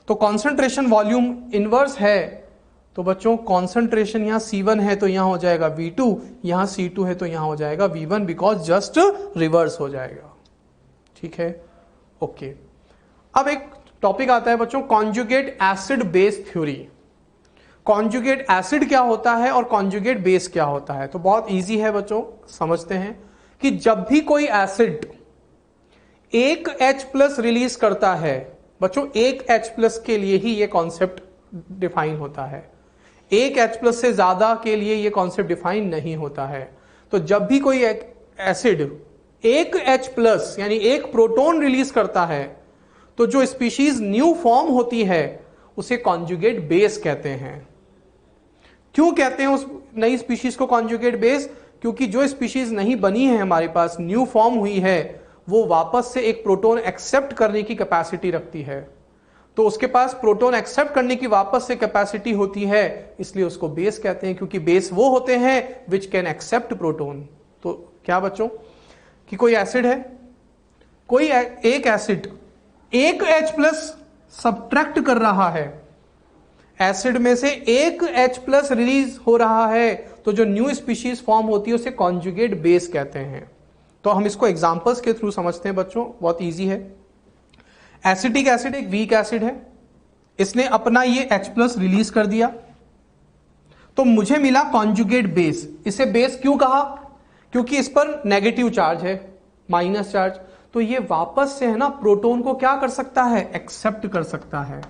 तो कॉन्सेंट्रेशन वॉल्यूम इनवर्स है, तो बच्चों कॉन्सेंट्रेशन यहां C1 है तो यहां हो जाएगा V2, यहां C2 है तो यहां हो जाएगा V1, बिकॉज जस्ट रिवर्स हो जाएगा, ठीक है। ओके, अब एक टॉपिक आता है बच्चों, conjugate acid base theory. Conjugate acid क्या होता है और कॉन्जुगेट बेस क्या होता है? तो बहुत इजी है बच्चों, समझते हैं कि जब भी कोई एसिड एक H+ रिलीज करता है, बच्चों एक H+ के लिए ही ये कॉन्सेप्ट डिफाइन होता है, एक H+ से ज्यादा के लिए ये कॉन्सेप्ट डिफाइन नहीं होता है। तो जब भी कोई एसिड एक H+ यानी एक प्रोटॉन रिलीज करता है, तो जो स्पीशीज न्यू फॉर्म होती है उसे कॉन्जुगेट बेस कहते हैं। क्यों कहते हैं उस नई स्पीशीज को कॉन्जुगेट बेस? क्योंकि जो स्पीशीज नहीं बनी है हमारे पास, न्यू फॉर्म हुई है, वो वापस से एक प्रोटॉन एक्सेप्ट करने की कैपेसिटी रखती है, तो उसके पास प्रोटॉन एक्सेप्ट करने की वापस से कैपेसिटी होती है, इसलिए उसको बेस कहते हैं, क्योंकि बेस वो होते हैं विच कैन एक्सेप्ट प्रोटॉन। तो क्या बच्चों कि कोई एसिड है, कोई एक एसिड एक H+ सब्ट्रैक्ट कर रहा है, एसिड में से एक H+ रिलीज हो रहा है, तो जो न्यू स्पीशीज फॉर्म होती है उसे कॉन्जुगेट बेस कहते हैं। तो हम इसको एग्जांपल्स के थ्रू समझते हैं बच्चों, बहुत इजी है। एसिटिक एसिड एक वीक एसिड है, इसने अपना ये H+ रिलीज कर दिया, तो मुझे मिला कॉन्जुगेट बेस। इसे बेस क्यों कहा? क्योंकि इस पर नेगेटिव चार्ज है, माइनस चार्ज, तो ये वापस से है ना प्रोटॉन को क्या कर सकता है? एक्सेप्ट कर सकता है।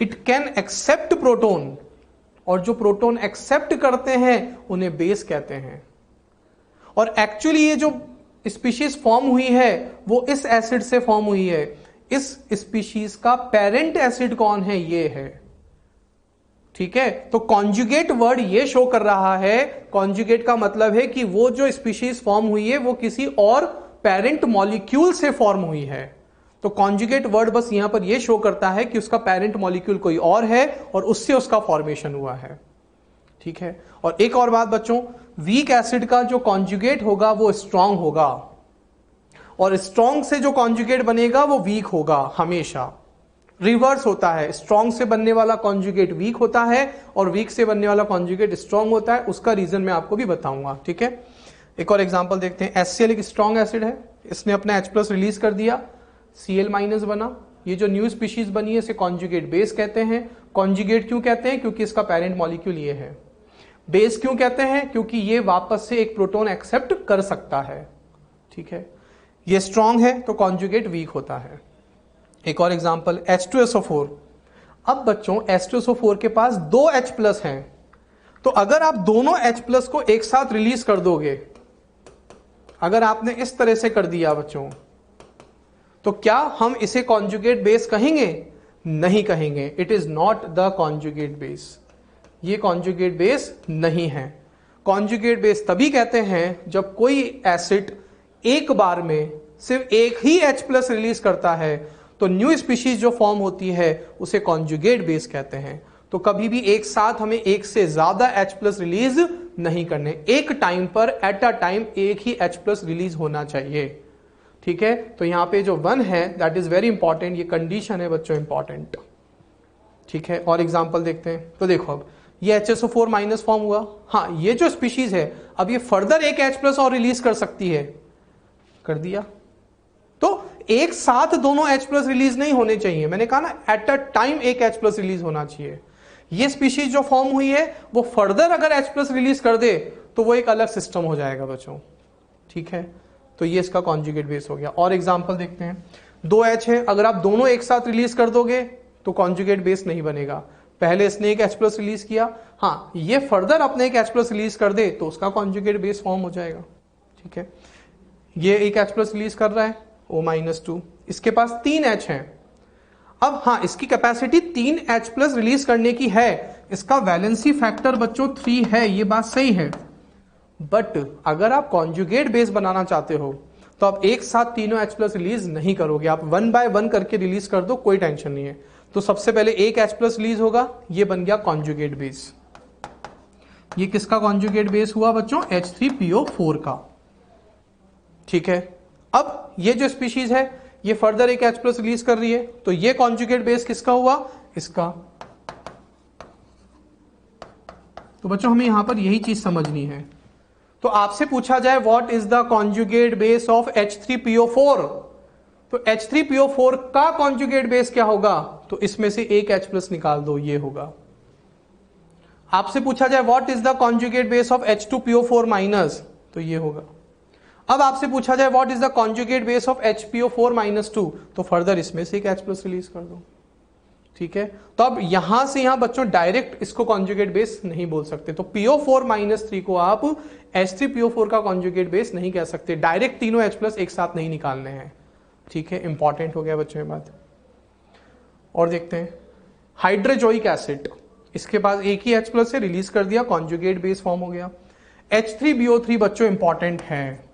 इट कैन एक्सेप्ट प्रोटॉन, और जो प्रोटॉन एक्सेप्ट करते हैं उन्हें बेस कहते हैं। और एक्चुअली ये जो स्पीशीज फॉर्म हुई है वो इस एसिड से फॉर्म हुई है। इस स्पीशीज का पेरेंट एसिड कौन है? ये है, ठीक है। तो कॉन्जुगेट वर्ड ये शो कर रहा है, कॉन्जुगेट का मतलब है कि वो जो स्पीशीज फॉर्म हुई है वो किसी और पेरेंट मॉलिक्यूल से फॉर्म हुई है। तो कॉन्जुगेट वर्ड बस यहां पर यह शो करता है कि उसका पेरेंट मॉलिक्यूल कोई और है और उससे उसका फॉर्मेशन हुआ है, ठीक है। और एक और बात बच्चों, वीक एसिड का जो कॉन्जुगेट होगा वो स्ट्रांग होगा, और स्ट्रांग से जो कॉन्जुगेट बनेगा वो वीक होगा। हमेशा रिवर्स होता है, स्ट्रांग से बनने वाला कॉन्जुगेट वीक होता है और वीक से बनने वाला कॉन्जुगेट स्ट्रांग होता है। उसका रीजन मैं आपको भी बताऊंगा, ठीक है। एक और एग्जांपल देखते हैं। HCl एक स्ट्रांग एसिड है, इसने अपना H+ रिलीज कर दिया, Cl- बना। ये जो न्यू स्पीशीज बनी है इसे कॉन्जुगेट बेस कहते हैं। कॉन्जुगेट क्यों कहते हैं? क्योंकि इसका पेरेंट मॉलिक्यूल ये है। बेस क्यों कहते हैं? क्योंकि ये वापस से एक प्रोटॉन एक्सेप्ट कर सकता है, ठीक है। ये स्ट्रांग है तो कॉन्जुगेट वीक होता है। एक और एग्जांपल H2SO4। अब बच्चों H2SO4 के पास दो H+ हैं, तो अगर आप दोनों H+ को एक साथ रिलीज कर दोगे, अगर आपने इस तरह से कर दिया बच्चों, तो क्या हम इसे कॉन्जुगेट बेस कहेंगे? नहीं कहेंगे। It is not the conjugate base, ये कॉन्जुगेट बेस नहीं है। कॉन्जुगेट बेस तभी कहते हैं जब कोई एसिड एक बार में सिर्फ एक ही H+ रिलीज करता है, तो न्यू स्पीशीज जो फॉर्म होती है उसे कॉन्जुगेट बेस कहते हैं। तो कभी भी एक साथ हमें एक से ज्यादा H+ रिलीज नहीं करने, एक टाइम पर एट अ टाइम एक ही H+ रिलीज होना चाहिए, ठीक है, तो यहाँ पे जो 1 है दैट इज वेरी इंपॉर्टेंट, ये कंडीशन है बच्चों इंपॉर्टेंट। ठीक है, और एग्जांपल देखते हैं। तो देखो अब ये HSO4 माइनस फॉर्म हुआ। हाँ, ये जो स्पीशीज है अब ये फर्दर एक H+ और रिलीज कर सकती है, कर दिया। तो एक साथ दोनों H+ रिलीज नहीं होने चाहिए, मैंने कहा ना एट अ टाइम एक H+ रिलीज होना चाहिए। ये स्पीशीज जो फॉर्म हुई है वो फर्दर अगर H+ रिलीज कर दे तो वो एक अलग सिस्टम हो जाएगा बच्चों। ठीक है, तो ये इसका कॉन्जुगेट बेस हो गया। और एग्जांपल देखते हैं, 2H है, अगर आप दोनों एक साथ रिलीज कर दोगे तो कॉन्जुगेट बेस नहीं बनेगा। पहले इसने एक H+ रिलीज किया, हाँ ये फर्दर अपने एक H+ रिलीज कर दे तो उसका कॉन्जुगेट बेस फॉर्म हो जाएगा। ठीक है, ये एक H+ रिलीज कर रहा है O-2, इसके पास 3H है। अब हाँ, इसकी कैपेसिटी 3H+ रिलीज करने की है, इसका वैलेंसी फैक्टर बच्चों 3 है, ये बात सही है। बट अगर आप कॉन्जुगेट बेस बनाना चाहते हो तो आप एक साथ तीनों H+ रिलीज नहीं करोगे, आप 1 बाय 1 करके रिलीज कर दो, कोई टेंशन नहीं है। तो सबसे पहले एक H+ रिलीज होगा, ये बन गया कॉन्जुगेट बेस। ये किसका कॉन्जुगेट बेस हुआ बच्चों? H3PO4 का। ठीक है, अब ये जो स्पीशीज है ये फर्दर एक H+ रिलीज कर रही है, तो ये कॉन्जुगेट बेस किसका हुआ? इसका। तो बच्चों हमें यहां पर यही चीज समझनी है। तो आपसे पूछा जाए what is the conjugate base of H3PO4, तो H3PO4 का कॉन्जुगेट बेस क्या होगा? तो इसमें से एक H+ निकाल दो, ये होगा। आपसे पूछा जाए what is the conjugate base of H2PO4-, तो ये होगा। अब आपसे पूछा जाए what is the conjugate base of HPO4-2, तो फर्दर इसमें से एक H+ रिलीज कर दो। ठीक है, तो अब यहां से यहां बच्चों डायरेक्ट इसको कॉन्जुगेट बेस नहीं बोल सकते, तो PO4-3 को आप H3PO4 का कॉन्जुगेट बेस नहीं कह सकते, डायरेक्ट तीनों H+ एक साथ नहीं निकालने हैं। ठीक है, इंपॉर्टेंट हो गया बच्चों ये बात। और देखते हैं हाइड्रोजोइक एसिड, इसके पास एक ही H+ से रिलीज कर दिया, कॉन्जुगेट बेस फॉर्म हो गया। H3BO3 बच्चों इंपॉर्टेंट है,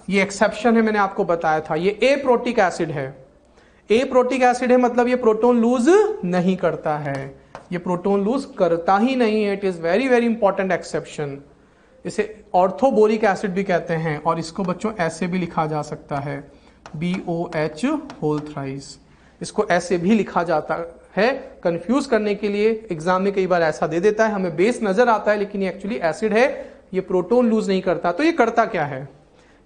ये एक्सेप्शन है, मैंने आपको बताया था। ये एप्रोटिक एसिड है, एप्रोटिक एसिड है मतलब ये प्रोटॉन लूज नहीं करता है, ये प्रोटॉन लूज करता ही नहीं है। It is very very important exception. इसे ऑर्थोबोरिक एसिड भी कहते हैं, और इसको बच्चों ऐसे भी लिखा जा सकता है BOH होल थ्राइस, इसको ऐसे भी लिखा जाता है। कंफ्यूज करने के लिए एग्जाम में कई बार ऐसा दे देता है, हमें बेस नजर आता है लेकिन ये एक्चुअली एसिड है, ये प्रोटॉन लूज नहीं करता। तो ये करता क्या है?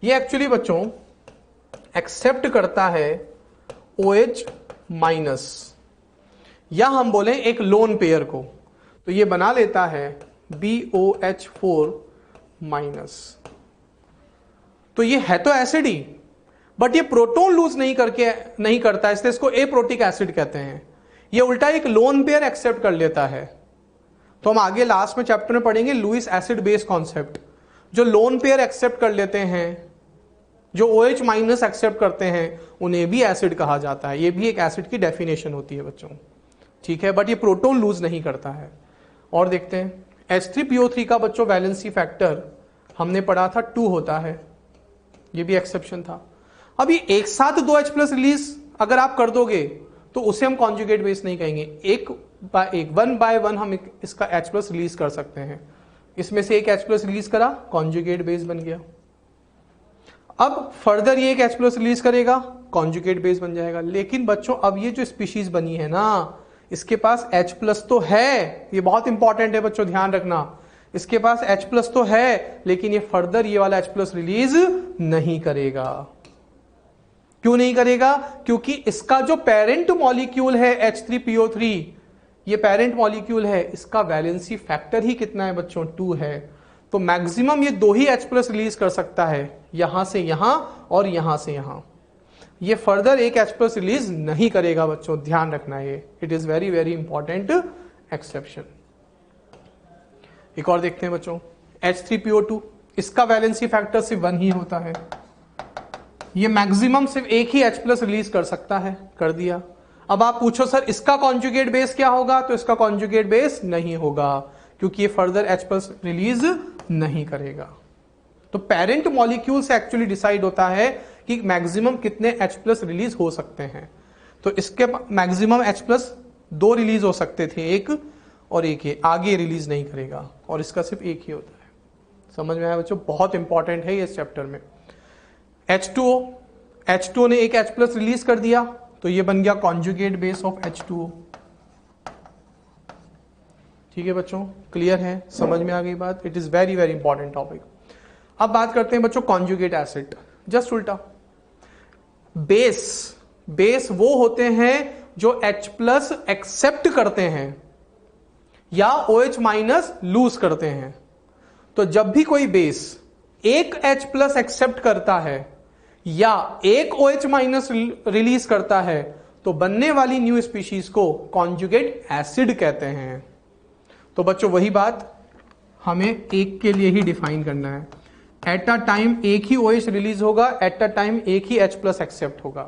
ये एक्चुअली बच्चों एक्सेप्ट करता है OH-, या हम बोले एक लोन पेयर को, तो ये बना लेता है BOH4-। तो ये है तो एसिड ही, बट ये प्रोटॉन लूज नहीं करता, इसलिए इसको एप्रोटिक एसिड कहते हैं। ये उल्टा एक लोन पेयर एक्सेप्ट कर लेता है। तो हम आगे लास्ट में चैप्टर में पढ़ेंगे लुईस एसिड बेस कॉन्सेप्ट। जो लोन पेयर एक्सेप्ट कर लेते हैं, जो OH- एक्सेप्ट करते हैं, उन्हें भी एसिड कहा जाता है। ये भी एक एसिड की डेफिनेशन होती है बच्चों। ठीक है, बट ये प्रोटॉन लूज नहीं करता है। और देखते हैं H3PO3 का बच्चों वैलेंसी फैक्टर हमने पढ़ा था 2 होता है, ये भी एक्सेप्शन था। अब ये एक साथ 2 H+ रिलीज अगर आप कर दोगे तो उसे हम कॉन्जुगेट बेस नहीं कहेंगे, एक बाय एक 1 बाय 1 हम इसका H+ रिलीज कर सकते हैं। इसमें से एक H+ रिलीज करा, कॉन्जुगेट बेस बन गया। अब फर्दर ये एक H+ रिलीज करेगा, कॉन्जुगेट बेस बन जाएगा। लेकिन बच्चों अब ये जो स्पीशीज बनी है ना, इसके पास H+ तो है, ये बहुत इंपॉर्टेंट है बच्चों, ध्यान रखना। इसके पास H+ तो है, लेकिन ये फर्दर ये वाला H+ रिलीज नहीं करेगा। क्यों नहीं करेगा? क्योंकि इसका जो पेरेंट मॉलिक्यूल है H3PO3, ये पेरेंट मॉलिक्यूल है, इसका वैलेंसी फैक्टर ही कितना है बच्चों? 2 है। तो मैक्सिमम ये 2 ही H+ रिलीज कर सकता है, यहां से यहां और यहां से यहां। ये फर्दर एक H+ रिलीज नहीं करेगा बच्चों, ध्यान रखना ये। It is very very important exception. एक और देखते हैं बच्चों H3PO2, इसका वैलेंसी फैक्टर सिर्फ 1 ही होता है, ये मैक्सिमम सिर्फ एक ही H+ रिलीज कर सकता है, कर दिया। अब आप पूछो सर इसका कॉन्जुगेट बेस क्या होगा? तो इसका कॉन्जुगेट बेस नहीं होगा, क्योंकि ये फर्दर H+ रिलीज नहीं करेगा। तो पेरेंट मॉलिक्यूल से एक्चुअली डिसाइड होता है कि मैक्सिमम कितने H+ रिलीज हो सकते हैं। तो इसके मैक्सिमम H+ 2 रिलीज हो सकते थे, एक और एक ये आगे रिलीज नहीं करेगा, और इसका सिर्फ एक ही होता है। समझ में आया बच्चों? बहुत इंपॉर्टेंट है ये इस चैप्टर में। H2O H2O ने एक H प्लस रिलीज कर दिया, तो ये बन गया कॉन्जुगेट बेस ऑफ H2O। ठीक है बच्चों, क्लियर है, समझ में आ गई बात। It is very very important topic. अब बात करते हैं बच्चों कॉन्जुगेट एसिड, जस्ट उल्टा। बेस वो होते हैं जो H प्लस एक्सेप्ट करते हैं या OH माइनस लूज करते हैं। तो जब भी कोई बेस एक H प्लस एक्सेप्ट करता है या एक OH माइनस रिलीज करता है, तो बनने वाली न्यू स्पीशीज को कॉन्जुगेट एसिड कहते हैं। तो बच्चों वही बात हमें एक के लिए ही डिफाइन करना है। एट अ टाइम एक ही OH रिलीज होगा, एट अ टाइम एक ही H प्लस एक्सेप्ट होगा,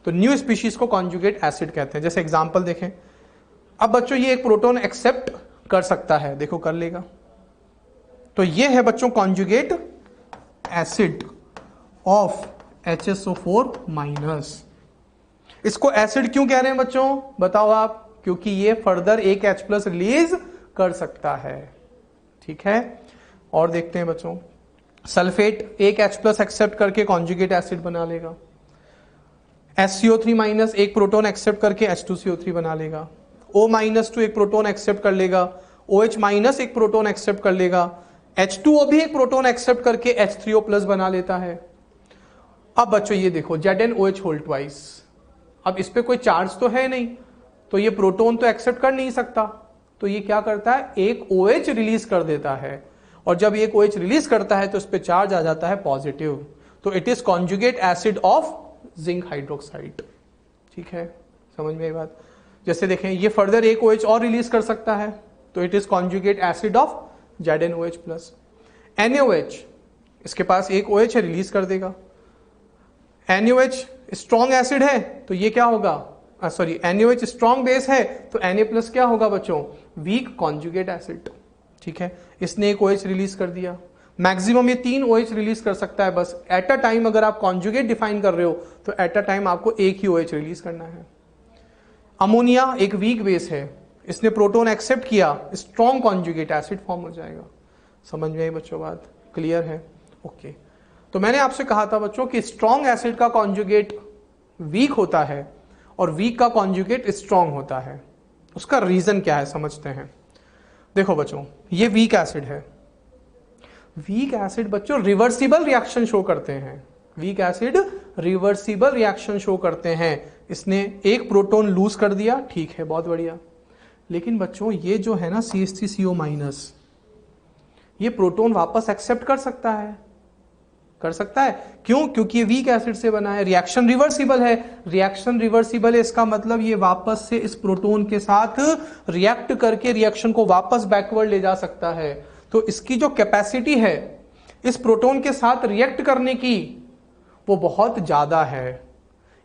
तो न्यू स्पीशीज को कॉन्जुगेट एसिड कहते हैं। जैसे एग्जांपल देखें, अब बच्चों ये एक प्रोटॉन एक्सेप्ट कर सकता है, देखो कर लेगा, तो ये है बच्चों conjugate acid of HSO4 minus. इसको एसिड क्यों कह रहे हैं बच्चों, बताओ आप? क्योंकि ये फर्दर एक H प्लस रिलीज कर सकता है। ठीक है, और देखते हैं बच्चों, सल्फेट एक H प्लस एक्सेप्ट करके कॉन्जुगेट एसिड बना लेगा। SCO3 माइनस एक प्रोटॉन एक्सेप्ट करके H2CO3 बना लेगा। O माइनस 2 एक प्रोटॉन एक्सेप्ट कर लेगा, OH माइनस एक प्रोटॉन एक्सेप्ट कर लेगा, H2O भी एक प्रोटॉन एक्सेप्ट करके H3O प्लस बना लेता है। अब बच्चों ये देखो ZnOH होल ट्वाइस, अब इस पे कोई चार्ज तो है नहीं, तो ये प्रोटॉन तो एक्सेप्ट कर नहीं सकता, तो ये क्या करता है, एक OH रिलीज कर देता है, और जब एक OH रिलीज करता है तो इस पे चार्ज आ जाता है पॉजिटिव, तो it is conjugate acid of zinc hydroxide. ठीक है, समझ में आई बात? जैसे देखें ये फर्दर एक OH और रिलीज कर सकता है, तो it is conjugate acid of ZnOH plus. NaOH इसके पास एक OH है, रिलीज कर देगा। NaOH स्ट्रॉन्ग एसिड है, तो ये क्या होगा, सॉरी NaOH स्ट्रॉन्ग बेस है, तो Na प्लस क्या होगा बच्चों, वीक कॉन्जुगेट एसिड। ठीक है, इसने एक OH रिलीज कर दिया। मैक्सिमम ये 3 OH रिलीज कर सकता है बस एट अ टाइम। अगर आप कॉन्जुगेट डिफाइन कर रहे हो तो एट अ टाइम आपको एक ही OH रिलीज करना है। अमोनिया एक वीक बेस है, इसने प्रोटॉन एक्सेप्ट किया, स्ट्रॉन्ग कॉन्जुगेट एसिड फॉर्म हो जाएगा। समझ में आई बच्चों बात? क्लियर है? ओके। तो मैंने आपसे कहा था बच्चों कि स्ट्रॉन्ग एसिड का कॉन्जुगेट वीक होता है और वीक का कॉन्जुगेट स्ट्रॉन्ग होता है। उसका रीजन क्या है समझते हैं। देखो बच्चों, ये वीक एसिड है। वीक एसिड बच्चों रिवर्सिबल रिएक्शन शो करते हैं। Weak acid reversible reaction show करते हैं। इसने एक प्रोटॉन लूज कर दिया, ठीक है, बहुत बढ़िया। लेकिन बच्चों ये जो है ना CH3CO माइनस, ये प्रोटॉन वापस एक्सेप्ट कर सकता है, कर सकता है। क्यों? क्योंकि ये वीक एसिड से बना है, रिएक्शन रिवर्सिबल है। रिएक्शन रिवर्सिबल है, इसका मतलब ये वापस से इस प्रोटॉन के साथ रिएक्ट करके रिएक्शन को वापस बैकवर्ड ले जा सकता है। तो इसकी जो कैपेसिटी है इस प्रोटॉन के साथ रिएक्ट करने की, वो बहुत ज्यादा है।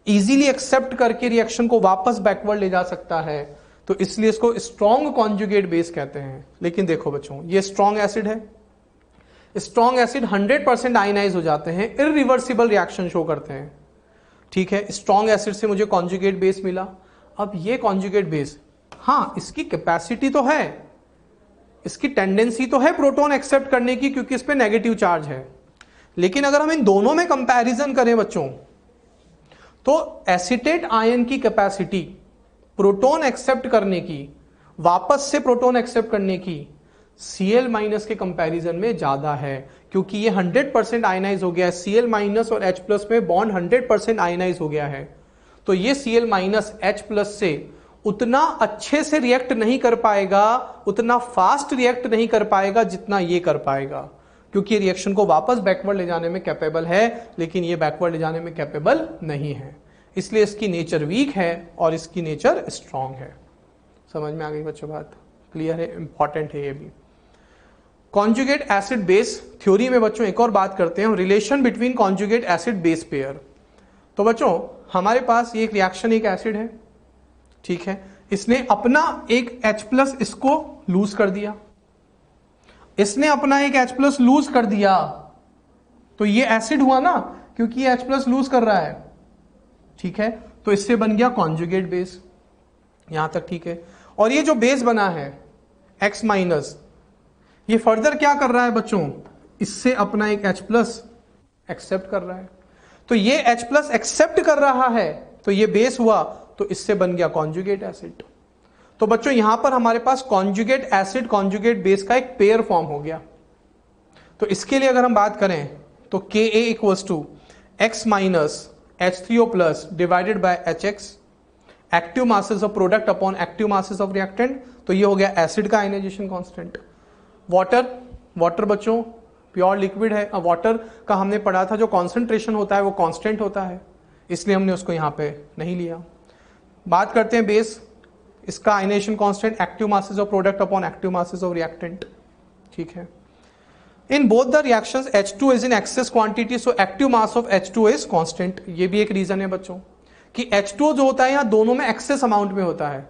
इजीली एक्सेप्ट करके रिएक्शन को वापस बैकवर्ड ले जा सकता है, तो इसलिए इसको स्ट्रॉन्ग कॉन्जुगेट बेस कहते हैं। लेकिन देखो बच्चों, ये स्ट्रॉन्ग एसिड है। स्ट्रॉन्ग एसिड 100% आयनाइज हो जाते हैं, इरिवर्सिबल रिएक्शन शो करते हैं। ठीक है, स्ट्रॉन्ग एसिड से मुझे कॉन्जुगेट बेस मिला। अब ये कॉन्जुगेट बेस, हाँ इसकी कैपेसिटी तो है, इसकी टेंडेंसी तो है प्रोटॉन एक्सेप्ट करने की, क्योंकि इस पे नेगेटिव चार्ज है। लेकिन अगर हम इन दोनों में कंपैरिजन करें बच्चों, तो एसीटेट आयन की कैपेसिटी प्रोटॉन एक्सेप्ट करने की, वापस से प्रोटॉन एक्सेप्ट करने की, Cl माइनस के कंपैरिजन में ज्यादा है, क्योंकि ये 100% आयनाइज हो गया है। Cl माइनस और H प्लस में बॉन्ड 100% आयनाइज हो गया है। तो ये Cl माइनस H प्लस से उतना अच्छे से रिएक्ट नहीं कर पाएगा, उतना फास्ट रिएक्ट नहीं कर पाएगा जितना ये कर पाएगा, क्योंकि रिएक्शन को वापस बैकवर्ड ले जाने में कैपेबल है, लेकिन ये बैकवर्ड ले जाने में कैपेबल नहीं है। इसलिए इसकी नेचर वीक है और इसकी नेचर स्ट्रॉन्ग है। समझ में आ गई बच्चों बात? क्लियर है? इंपॉर्टेंट है ये भी। कॉन्जुगेट एसिड बेस थ्योरी में बच्चों एक और बात करते हैं, relation between conjugate acid base pair. तो बच्चों हमारे पास ये एक रिएक्शन, एक एसिड है, ठीक है, इसने अपना एक H प्लस इसको लूज कर दिया, इसने अपना एक H प्लस लूज कर दिया, तो ये एसिड हुआ ना, क्योंकि ये H प्लस लूज कर रहा है। ठीक है, तो इससे बन गया कॉन्जुगेट बेस। यहां तक ठीक है। और ये जो बेस बना है X माइनस, ये फर्दर क्या कर रहा है बच्चों, इससे अपना एक H प्लस एक्सेप्ट कर रहा है। तो ये H प्लस एक्सेप्ट कर रहा है तो ये बेस हुआ, तो इससे बन गया कॉन्जुगेट एसिड। तो बच्चों यहां पर हमारे पास कॉन्जुगेट एसिड कॉन्जुगेट बेस का एक पेयर फॉर्म हो गया। तो इसके लिए अगर हम बात करें तो Ka equals to x minus H3O plus divided by HX, active masses of product upon active masses of reactant. तो ये हो गया एसिड का आयनाइजेशन कांस्टेंट। वाटर बच्चों प्योर लिक्विड है, वाटर का हमने पढ़ा था जो कॉन्सेंट्रेशन होता है वो कांस्टेंट होता है, इसलिए हमने उसको यहां पे नहीं लिया। बात करते हैं बेस, इसका ionisation constant active masses of product upon active masses of reactant. ठीक है, in both the reactions H2 is in excess quantity, so active mass of H2 is constant. ये भी एक रीजन है बच्चों कि H2 जो होता है यहाँ दोनों में एक्सेस अमाउंट में होता है,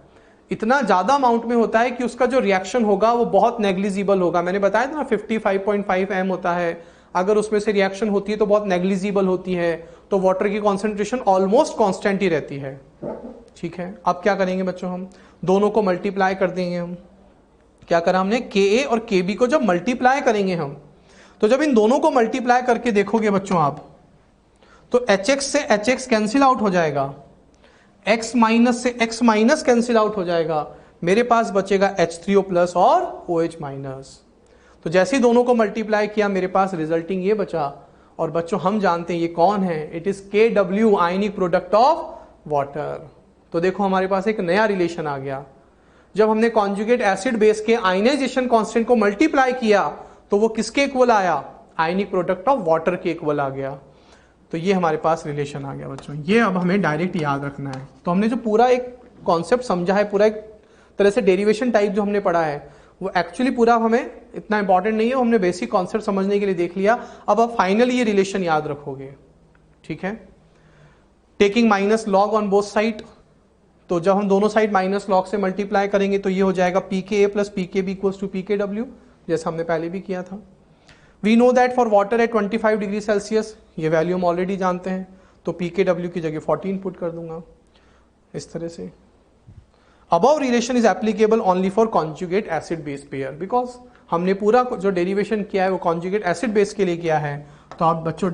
इतना ज्यादा अमाउंट में होता है कि उसका जो रिएक्शन होगा वो बहुत नेग्लिजिबल होगा। मैंने बताया था ना 55.5 m होता है, अगर उसमें से रिएक्शन होती है तो बहुत नेग्लिजिबल होती है, तो वाटर की कॉन्सेंट्रेशन ऑलमोस्ट कांस्टेंट ही रहती है। ठीक है, अब क्या करेंगे बच्चों, हम दोनों को मल्टीप्लाई कर देंगे। हम क्या करा हमने, Ka और Kb को जब मल्टीप्लाई करेंगे हम, तो जब इन दोनों को मल्टीप्लाई करके देखोगे बच्चों आप, तो HX से HX कैंसिल आउट हो जाएगा, X माइनस से X माइनस कैंसिल आउट हो जाएगा, मेरे पास बचेगा H3O प्लस और OH माइनस। तो जैसे ही दोनों को मल्टीप्लाई किया मेरे पास रिजल्टिंग ये बचा। और बच्चों हम जानते हैं ये कौन है, it is KW ionic product of water. तो देखो हमारे पास एक नया रिलेशन आ गया, जब हमने कॉन्जुगेट एसिड बेस के आयनाइजेशन कांस्टेंट को मल्टीप्लाई किया तो वो किसके इक्वल आया, आयनिक प्रोडक्ट ऑफ वाटर के इक्वल आ गया। तो ये हमारे पास रिलेशन आ गया बच्चों, ये अब हमें डायरेक्ट याद रखना है। तो हमने जो पूरा एक कॉन्सेप्ट समझा है, पूरा एक तरह से डेरिवेशन टाइप जो हमने पढ़ा है, वो एक्चुअली पूरा हमें इतना इंपॉर्टेंट नहीं है, हमने बेसिक कॉन्सेप्ट समझने के लिए देख लिया। अब आप फाइनली ये रिलेशन याद रखोगे। ठीक है, taking minus log on both side, तो जब हम दोनों साइड माइनस लॉग से मल्टीप्लाई करेंगे तो ये हो जाएगा pKa plus pKb equals to pKw, जैसा हमने पहले भी किया था। We know that for water at 25 degree Celsius, ये वैल्यू हम ऑलरेडी जानते हैं, तो pKw की जगह 14 पुट कर दूंगा इस तरह से। Above relation is applicable only for conjugate acid base pair, because हमने पूरा जो डेरिवेशन किया है वो कॉन्जुगेट एसिड बेस के लिए किया है। तो आप बच्चों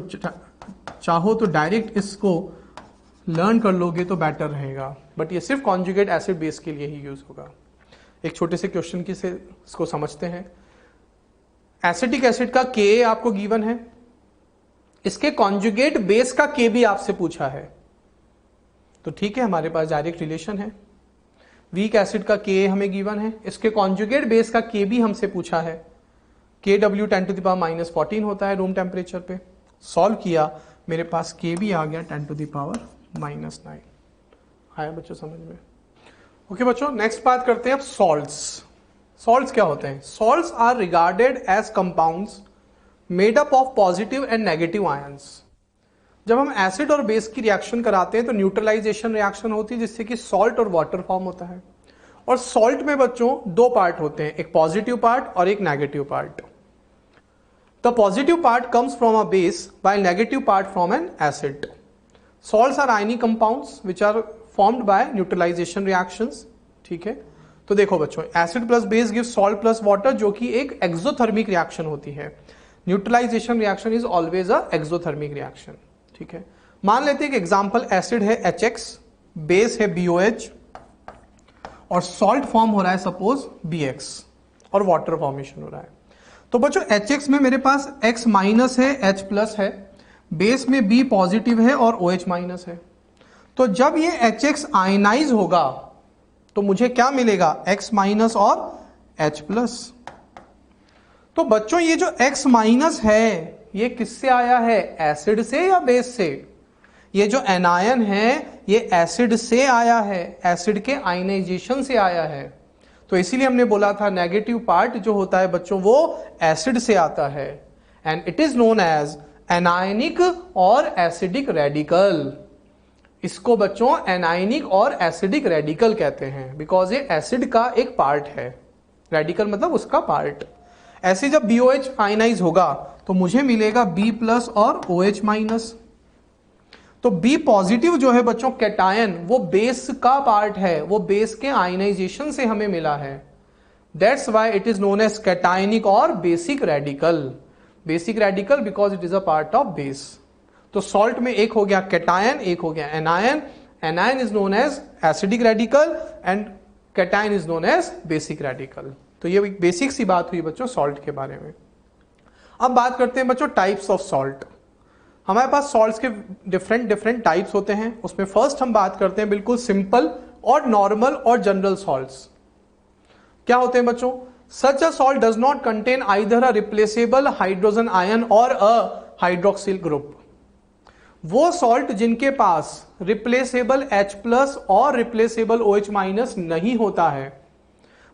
चाहो तो डायरेक्ट इसको लर्न कर लोगे तो बेटर रहेगा, बट ये सिर्फ कॉन्जुगेट एसिड बेस के लिए ही यूज होगा। एक छोटे से क्वेश्चन की से इसको समझते हैं। एसिटिक एसिड का Ka आपको गिवन है, इसके कॉन्जुगेट बेस का Kb आपसे पूछा है, तो ठीक है हमारे पास डायरेक्ट रिलेशन है। वीक एसिड का Ka हमें गिवन है, इसके कॉन्जुगेट बेस का Kb हमसे पूछा है, Kw 10 to the power -14 होता है रूम टेम्परेचर पे। सॉल्व किया, मेरे पास Kb आ गया 10 to the power -9। आया बच्चों समझ में? ओके बच्चों, नेक्स्ट बात करते हैं अब सॉल्ट्स। सॉल्ट्स क्या होते हैं? Salts are regarded as compounds made up of positive and negative ions. जब हम एसिड और बेस की रिएक्शन कराते हैं तो न्यूट्रलाइजेशन रिएक्शन होती है, जिससे कि सॉल्ट और वाटर फॉर्म होता है। और सॉल्ट में बच्चों दो पार्ट होते हैं, एक पॉजिटिव पार्ट और एक negative part. The positive part comes from a base while negative part from an acid. Salts are ionic compounds which are formed by neutralisation reactions. ठीक है, तो देखो बच्चों, acid plus base give salt plus water, जो कि एक exothermic reaction होती है। Neutralisation reaction is always a exothermic reaction. ठीक है, मान लेते हैं कि एग्जांपल एसिड है HX, बेस है BOH और सॉल्ट फॉर्म हो रहा है सपोज BX और वाटर फॉर्मेशन हो रहा है। तो बच्चों HX में मेरे पास X माइनस है, H प्लस है, बेस में B पॉजिटिव है और OH माइनस है। तो जब ये HX आयनाइज होगा तो मुझे क्या मिलेगा? X माइनस और H प्लस। तो बच्चों ये जो X माइनस है ये किससे आया है? एसिड से या बेस से? ये जो एनायन है ये एसिड से आया है, एसिड के आयनाइजेशन से आया है। तो इसीलिए हमने बोला था नेगेटिव पार्ट जो होता है बच्चों वो एसिड से आता है, and it is known as anionic और एसिडिक रेडिकल। इसको बच्चों एनायनिक और एसिडिक रेडिकल कहते हैं, बिकॉज ये एसिड का एक पार्ट है, रेडिकल मतलब उसका पार्ट। ऐसे जब BOH आयनाइज होगा तो मुझे मिलेगा B प्लस और OH माइनस। तो B पॉजिटिव जो है बच्चों कैटायन, वो बेस का पार्ट है, वो बेस के आयनाइजेशन से हमें मिला है। That's why it is known as cationic और basic radical. Basic radical because it is a part of base. तो सॉल्ट में एक हो गया कैटायन, एक हो गया anion. Anion is known as acidic radical and cation is known as basic radical. तो ये एक बेसिक सी बात हुई बच्चों सॉल्ट के बारे में. अब बात करते हैं बच्चों टाइप्स ऑफ सॉल्ट. हमारे पास सॉल्ट्स के डिफरेंट टाइप्स होते हैं. उसमें फर्स्ट हम बात करते हैं बिल्कुल सिंपल और नॉर्मल और जनरल सॉल्ट्स. क्या होते हैं बच्चों? सच a salt does not contain either a replaceable hydrogen ion और अ हाइड्रोक्सिल ग्रुप. वो सॉल्ट जिनके पास रिप्लेसेबल H+ और रिप्लेसेबल OH- नहीं होता है.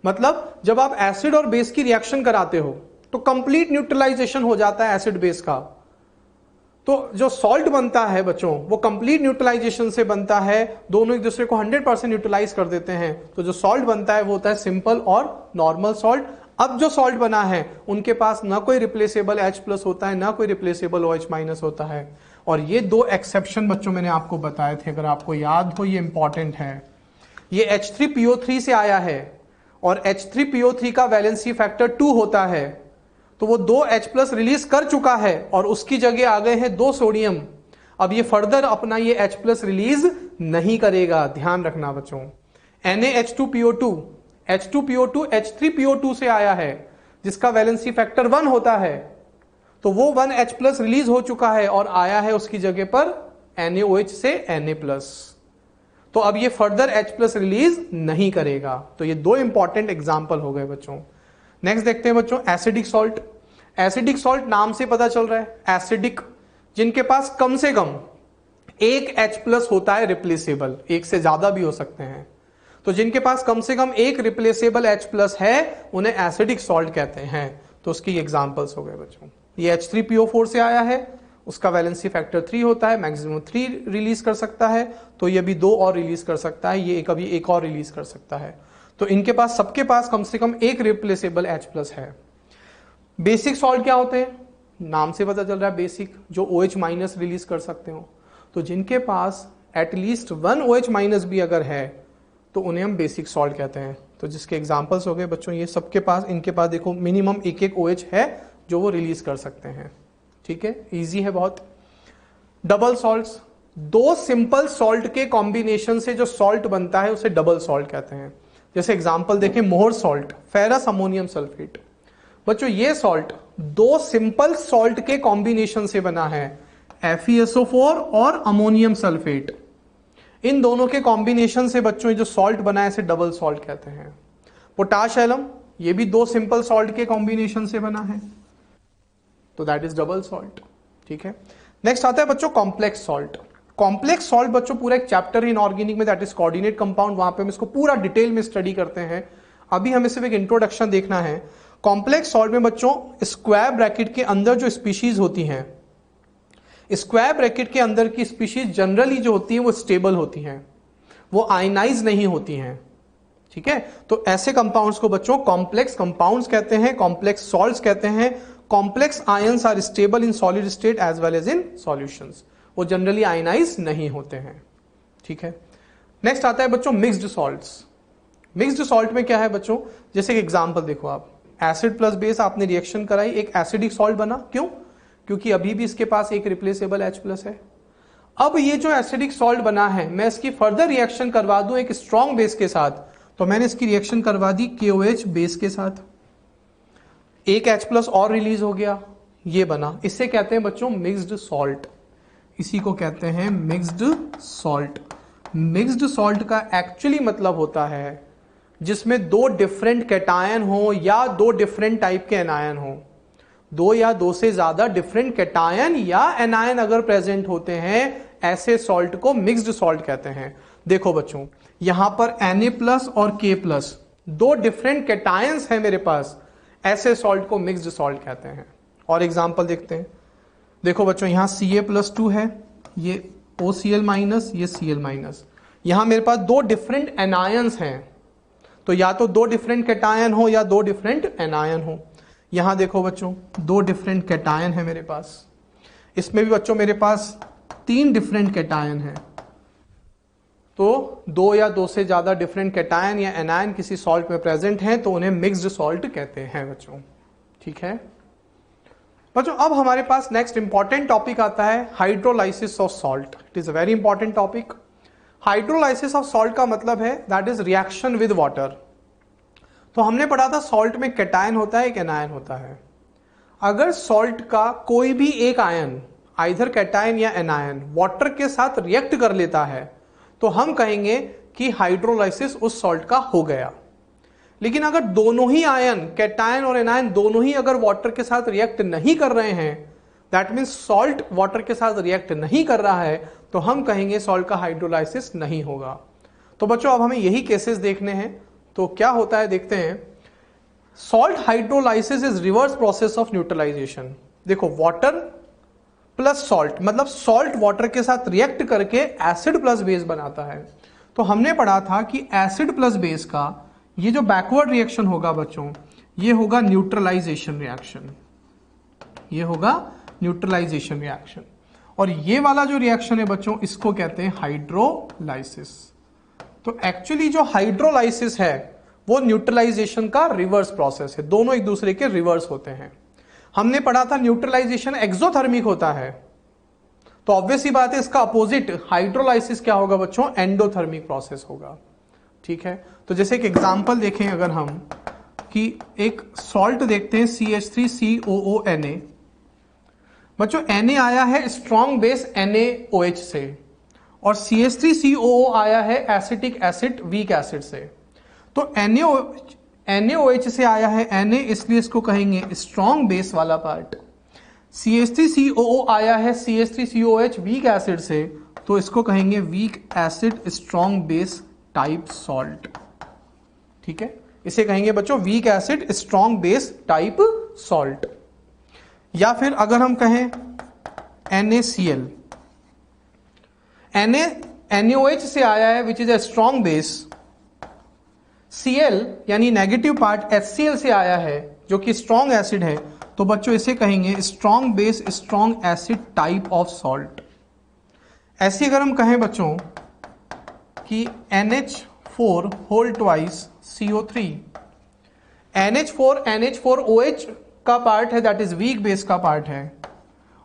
मतलब जब आप एसिड और बेस की रिएक्शन कराते हो तो कंप्लीट न्यूट्रलाइजेशन हो जाता है एसिड बेस का. तो जो सॉल्ट बनता है बच्चों वो कंप्लीट न्यूट्रलाइजेशन से बनता है. दोनों एक दूसरे को 100% न्यूट्रलाइज कर देते हैं. तो जो सॉल्ट बनता है वो होता है सिंपल और नॉर्मल सॉल्ट. अब जो सॉल्ट बना है उनके पास ना कोई रिप्लेसेबल H+ होता है ना कोई रिप्लेसेबल OH- होता है. और ये दो एक्सेप्शन बच्चों मैंने आपको बताए थे, अगर आपको याद हो ये इंपॉर्टेंट है. ये H3PO3 से आया है और H3PO3 का वैलेंसी फैक्टर 2 होता है. तो वो 2 H+ रिलीज कर चुका है और उसकी जगह आ गए हैं 2 सोडियम. अब ये फर्दर अपना ये H+ रिलीज नहीं करेगा, ध्यान रखना बच्चों. NaH2PO2 H2PO2 H3PO2 से आया है जिसका वैलेंसी फैक्टर 1 होता है. तो वो 1 H+ रिलीज हो चुका है और आया है उसकी जगह पर NaOH से Na+. तो अब ये फर्दर H+ रिलीज नहीं करेगा. तो ये दो इंपॉर्टेंट एग्जाम्पल हो गए बच्चों. नेक्स्ट देखते हैं बच्चों एसिडिक सॉल्ट. एसिडिक सॉल्ट नाम से पता चल रहा है एसिडिक, जिनके पास कम से कम एक H+ होता है रिप्लेसेबल, एक से ज्यादा भी हो सकते हैं. तो जिनके पास कम से कम एक रिप्लेसेबल H+ है उन्हें एसिडिक सॉल्ट कहते हैं. तो उसकी एग्जांपल्स हो गए बच्चों. ये H3PO4 से आया है, उसका वैलेंसी फैक्टर 3 होता है, मैक्सिमम 3 रिलीज कर सकता है. तो ये भी 2 और रिलीज कर सकता है, ये कभी एक और रिलीज कर सकता है. तो इनके पास सबके पास कम से कम एक रिप्लेसेबल H+ है. बेसिक सॉल्ट क्या होते हैं? नाम से पता चल रहा है बेसिक, जो OH- रिलीज कर सकते हो. तो जिनके पास एटलीस्ट 1 OH- भी अगर है तो उन्हें हम बेसिक सॉल्ट कहते हैं. तो जिसके एग्जांपल्स हो गए बच्चों ये सबके पास, इनके पास देखो मिनिमम एक OH है जो वो रिलीज कर सकते हैं. ठीक है, इजी है बहुत. डबल सॉल्ट्स, दो सिंपल सॉल्ट के कॉम्बिनेशन से जो सॉल्ट बनता है उसे डबल सॉल्ट कहते हैं. जैसे एग्जांपल देखें मोहर सॉल्ट, फेरस अमोनियम सल्फेट. बच्चों ये सॉल्ट दो सिंपल सॉल्ट के कॉम्बिनेशन से बना है, FeSO4 और अमोनियम सल्फेट. इन दोनों के कॉम्बिनेशन से बच्चों जो सॉल्ट बना है इसे डबल सॉल्ट कहते हैं. पोटाश एलम, ये भी दो सिंपल सॉल्ट के कॉम्बिनेशन से बना है, तो दैट इज डबल सॉल्ट. ठीक है. नेक्स्ट आता है बच्चों कॉम्प्लेक्स सॉल्ट. कॉम्प्लेक्स सॉल्ट बच्चों पूरा एक चैप्टर इनऑर्गेनिक में, दैट इज कोऑर्डिनेट कंपाउंड, वहां पे हम इसको पूरा डिटेल में स्टडी करते हैं. अभी हमें सिर्फ एक इंट्रोडक्शन देखना है. कॉम्प्लेक्स सॉल्ट में बच्चों स्क्वायर ब्रैकेट के अंदर जो स्पीशीज होती हैं, स्क्वायर ब्रैकेट के अंदर की स्पीशीज जनरली जो होती है वो स्टेबल होती हैं, वो आयनाइज नहीं होती हैं. ठीक है. तो ऐसे कंपाउंड्स को बच्चों कॉम्प्लेक्स कंपाउंड्स कहते हैं, कॉम्प्लेक्स सॉल्ट्स कहते हैं. Complex ions are stable in solid state as well as in solutions. वो जनरली आयनाइज नहीं होते हैं. ठीक है. नेक्स्ट आता है बच्चों मिक्स्ड सॉल्ट्स. मिक्स्ड सॉल्ट में क्या है बच्चों, जैसे एग्जांपल देखो आप, एसिड प्लस बेस आपने रिएक्शन कराई, एक एसिडिक सॉल्ट बना. क्यों? क्योंकि अभी भी इसके पास एक रिप्लेसेबल H+ है. अब ये जो एसिडिक सॉल्ट बना है मैं इसकी फर्दर रिएक्शन करवा दूं एक स्ट्रॉन्ग बेस के साथ, तो मैंने इसकी रिएक्शन करवा दी KOH बेस के साथ, एक H+ और रिलीज हो गया, ये बना. इससे कहते हैं बच्चों मिक्स्ड सॉल्ट. इसी को कहते हैं मिक्स्ड सॉल्ट. मिक्स्ड सॉल्ट का एक्चुअली मतलब होता है जिसमें दो डिफरेंट कैटायन हो या दो डिफरेंट टाइप के एनायन हो. दो या दो से ज्यादा डिफरेंट कैटायन या एनायन अगर प्रेजेंट होते हैं, ऐसे सॉल्ट को मिक्स्ड सॉल्ट कहते हैं. देखो बच्चों यहां पर Na+ और K+, दो डिफरेंट कैटायंस हैं मेरे पास, ऐसे सॉल्ट को मिक्स्ड सॉल्ट कहते हैं. और एग्जांपल देखते हैं. देखो बच्चों यहां Ca+2 है, ये OCl-, ये Cl-. यहां मेरे पास दो डिफरेंट एनायंस हैं, तो या तो दो डिफरेंट कैटायन हो या दो डिफरेंट एनायन हो. यहां देखो बच्चों दो डिफरेंट कैटायन है मेरे पास. इसमें भी बच्चों मेरे पास 3 डिफरेंट कैटायन है. तो दो या दो से ज्यादा डिफरेंट कैटायन या एनायन किसी सॉल्ट में प्रेजेंट हैं तो उन्हें मिक्स्ड सॉल्ट कहते हैं बच्चों. ठीक है. बच्चों अब हमारे पास नेक्स्ट इंपॉर्टेंट टॉपिक आता है hydrolysis of salt. It is a very important topic. Hydrolysis of salt का मतलब है that is reaction with water. तो हमने पढ़ा था सॉल्ट में कैटायन होता है, एक एनायन होता है। अगर सॉल्ट का कोई भी एक आयन, आइदर कैटायन या एनायन, वाटर के साथ रिएक्ट कर लेता है तो हम कहेंगे कि हाइड्रोलाइसिस उस सॉल्ट का हो गया। लेकिन अगर दोनों ही आयन, कैटायन और एनायन दोनों ही अगर वाटर के साथ रिएक्ट नहीं कर रहे हैं, दैट मीन्स सॉल्ट वाटर के साथ रिएक्ट नहीं कर रहा है, तो हम कहेंगे सॉल्ट का हाइड्रोलाइसिस नहीं होगा। तो बच्चों अब हमें यही केसेस देखने हैं। तो क्या होता है देखते हैं। Salt hydrolysis is reverse process of neutralisation. देखो वाटर प्लस सॉल्ट, मतलब सॉल्ट वाटर के साथ रिएक्ट करके एसिड प्लस बेस बनाता है। तो हमने पढ़ा था कि एसिड प्लस बेस का ये जो बैकवर्ड रिएक्शन होगा बच्चों, ये होगा न्यूट्रलाइजेशन रिएक्शन। ये होगा न्यूट्रलाइजेशन रिएक्शन। और ये वाला जो रिएक्शन है बच्चों, इसको कहते हैं हाइड्रोलाइसिस। तो एक्चुअली जो हाइड्रोलाइसिस है वो न्यूट्रलाइजेशन का रिवर्स प्रोसेस है। दोनों एक दूसरे के रिवर्स होते हैं। हमने पढ़ा था न्यूट्रलाइजेशन एक्सोथर्मिक होता है, तो ऑब्वियस ही बात है इसका अपोजिट हाइड्रोलाइसिस क्या होगा बच्चों, एंडोथर्मिक प्रोसेस होगा। ठीक है, तो जैसे एक एग्जांपल देखें अगर हम, कि एक सॉल्ट देखते हैं CH3COONA। बच्चों Na आया है स्ट्रॉन्ग बेस NaOH से, और CH3COO आया है एसिटिक एसिड वीक एसिड से। तो NaOH से आया है Na, इसलिए इसको कहेंगे स्ट्रॉन्ग बेस वाला पार्ट। CH3COO आया है CH3COOH वीक एसिड से, तो इसको कहेंगे week acid strong base type salt. ठीक है, इसे कहेंगे बच्चों week acid strong base type salt. या फिर अगर हम कहें NaCl, NaOH से आया है which is a strong base. Cl यानी नेगेटिव पार्ट HCl से आया है जो कि स्ट्रॉन्ग एसिड है, तो बच्चों इसे कहेंगे strong base strong acid type of salt. ऐसे अगर हम कहें बच्चों कि NH4 whole twice CO3, NH4OH का पार्ट है दैट इज वीक बेस का पार्ट है,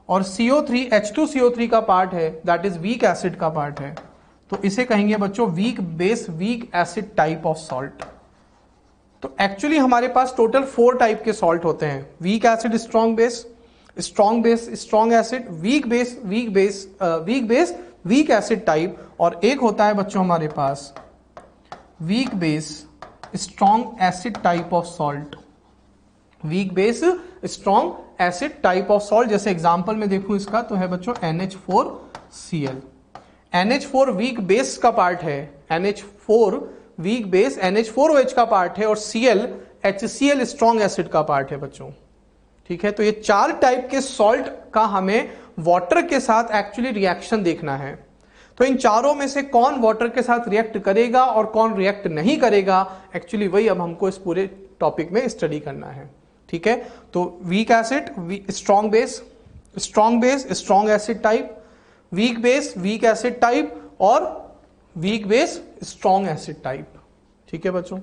और CO3 H2CO3 का पार्ट है दैट इज वीक एसिड का पार्ट है, तो इसे कहेंगे बच्चों weak base weak acid type of salt. तो एक्चुअली हमारे पास टोटल 4 टाइप के सॉल्ट होते हैं, weak acid strong base strong acid, weak base weak acid type, और एक होता है बच्चों हमारे पास weak base strong acid type of salt. Week base strong acid type of salt, जैसे एग्जांपल में देखूं इसका तो है बच्चों NH4Cl। NH4 वीक बेस का पार्ट है, NH4 वीक बेस NH4OH का पार्ट है, और Cl HCl स्ट्रॉन्ग एसिड का पार्ट है बच्चों। ठीक है, तो ये 4 टाइप के सॉल्ट का हमें वाटर के साथ एक्चुअली रिएक्शन देखना है। तो इन चारों में से कौन वाटर के साथ रिएक्ट करेगा और कौन रिएक्ट नहीं करेगा, एक्चुअली वही अब हमको इस पूरे टॉपिक में स्टडी करना है। ठीक है, तो weak acid strong base strong acid type, weak base weak acid type, और weak base strong acid type. ठीक है बच्चों,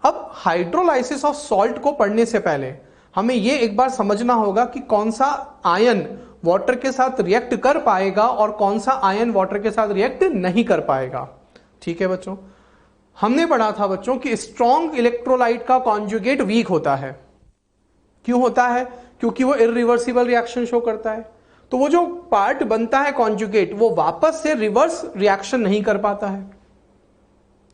अब हाइड्रोलाइसिस ऑफ सॉल्ट को पढ़ने से पहले हमें यह एक बार समझना होगा कि कौन सा आयन वाटर के साथ रिएक्ट कर पाएगा और कौन सा आयन वाटर के साथ रिएक्ट नहीं कर पाएगा। ठीक है बच्चों, हमने पढ़ा था बच्चों कि स्ट्रॉन्ग इलेक्ट्रोलाइट का कॉन्जुगेट वीक होता है। क्यों होता है? क्योंकि वो इरिवर्सिबल रिएक्शन शो करता है, तो वो जो पार्ट बनता है कॉन्जुगेट वो वापस से रिवर्स रिएक्शन नहीं कर पाता है।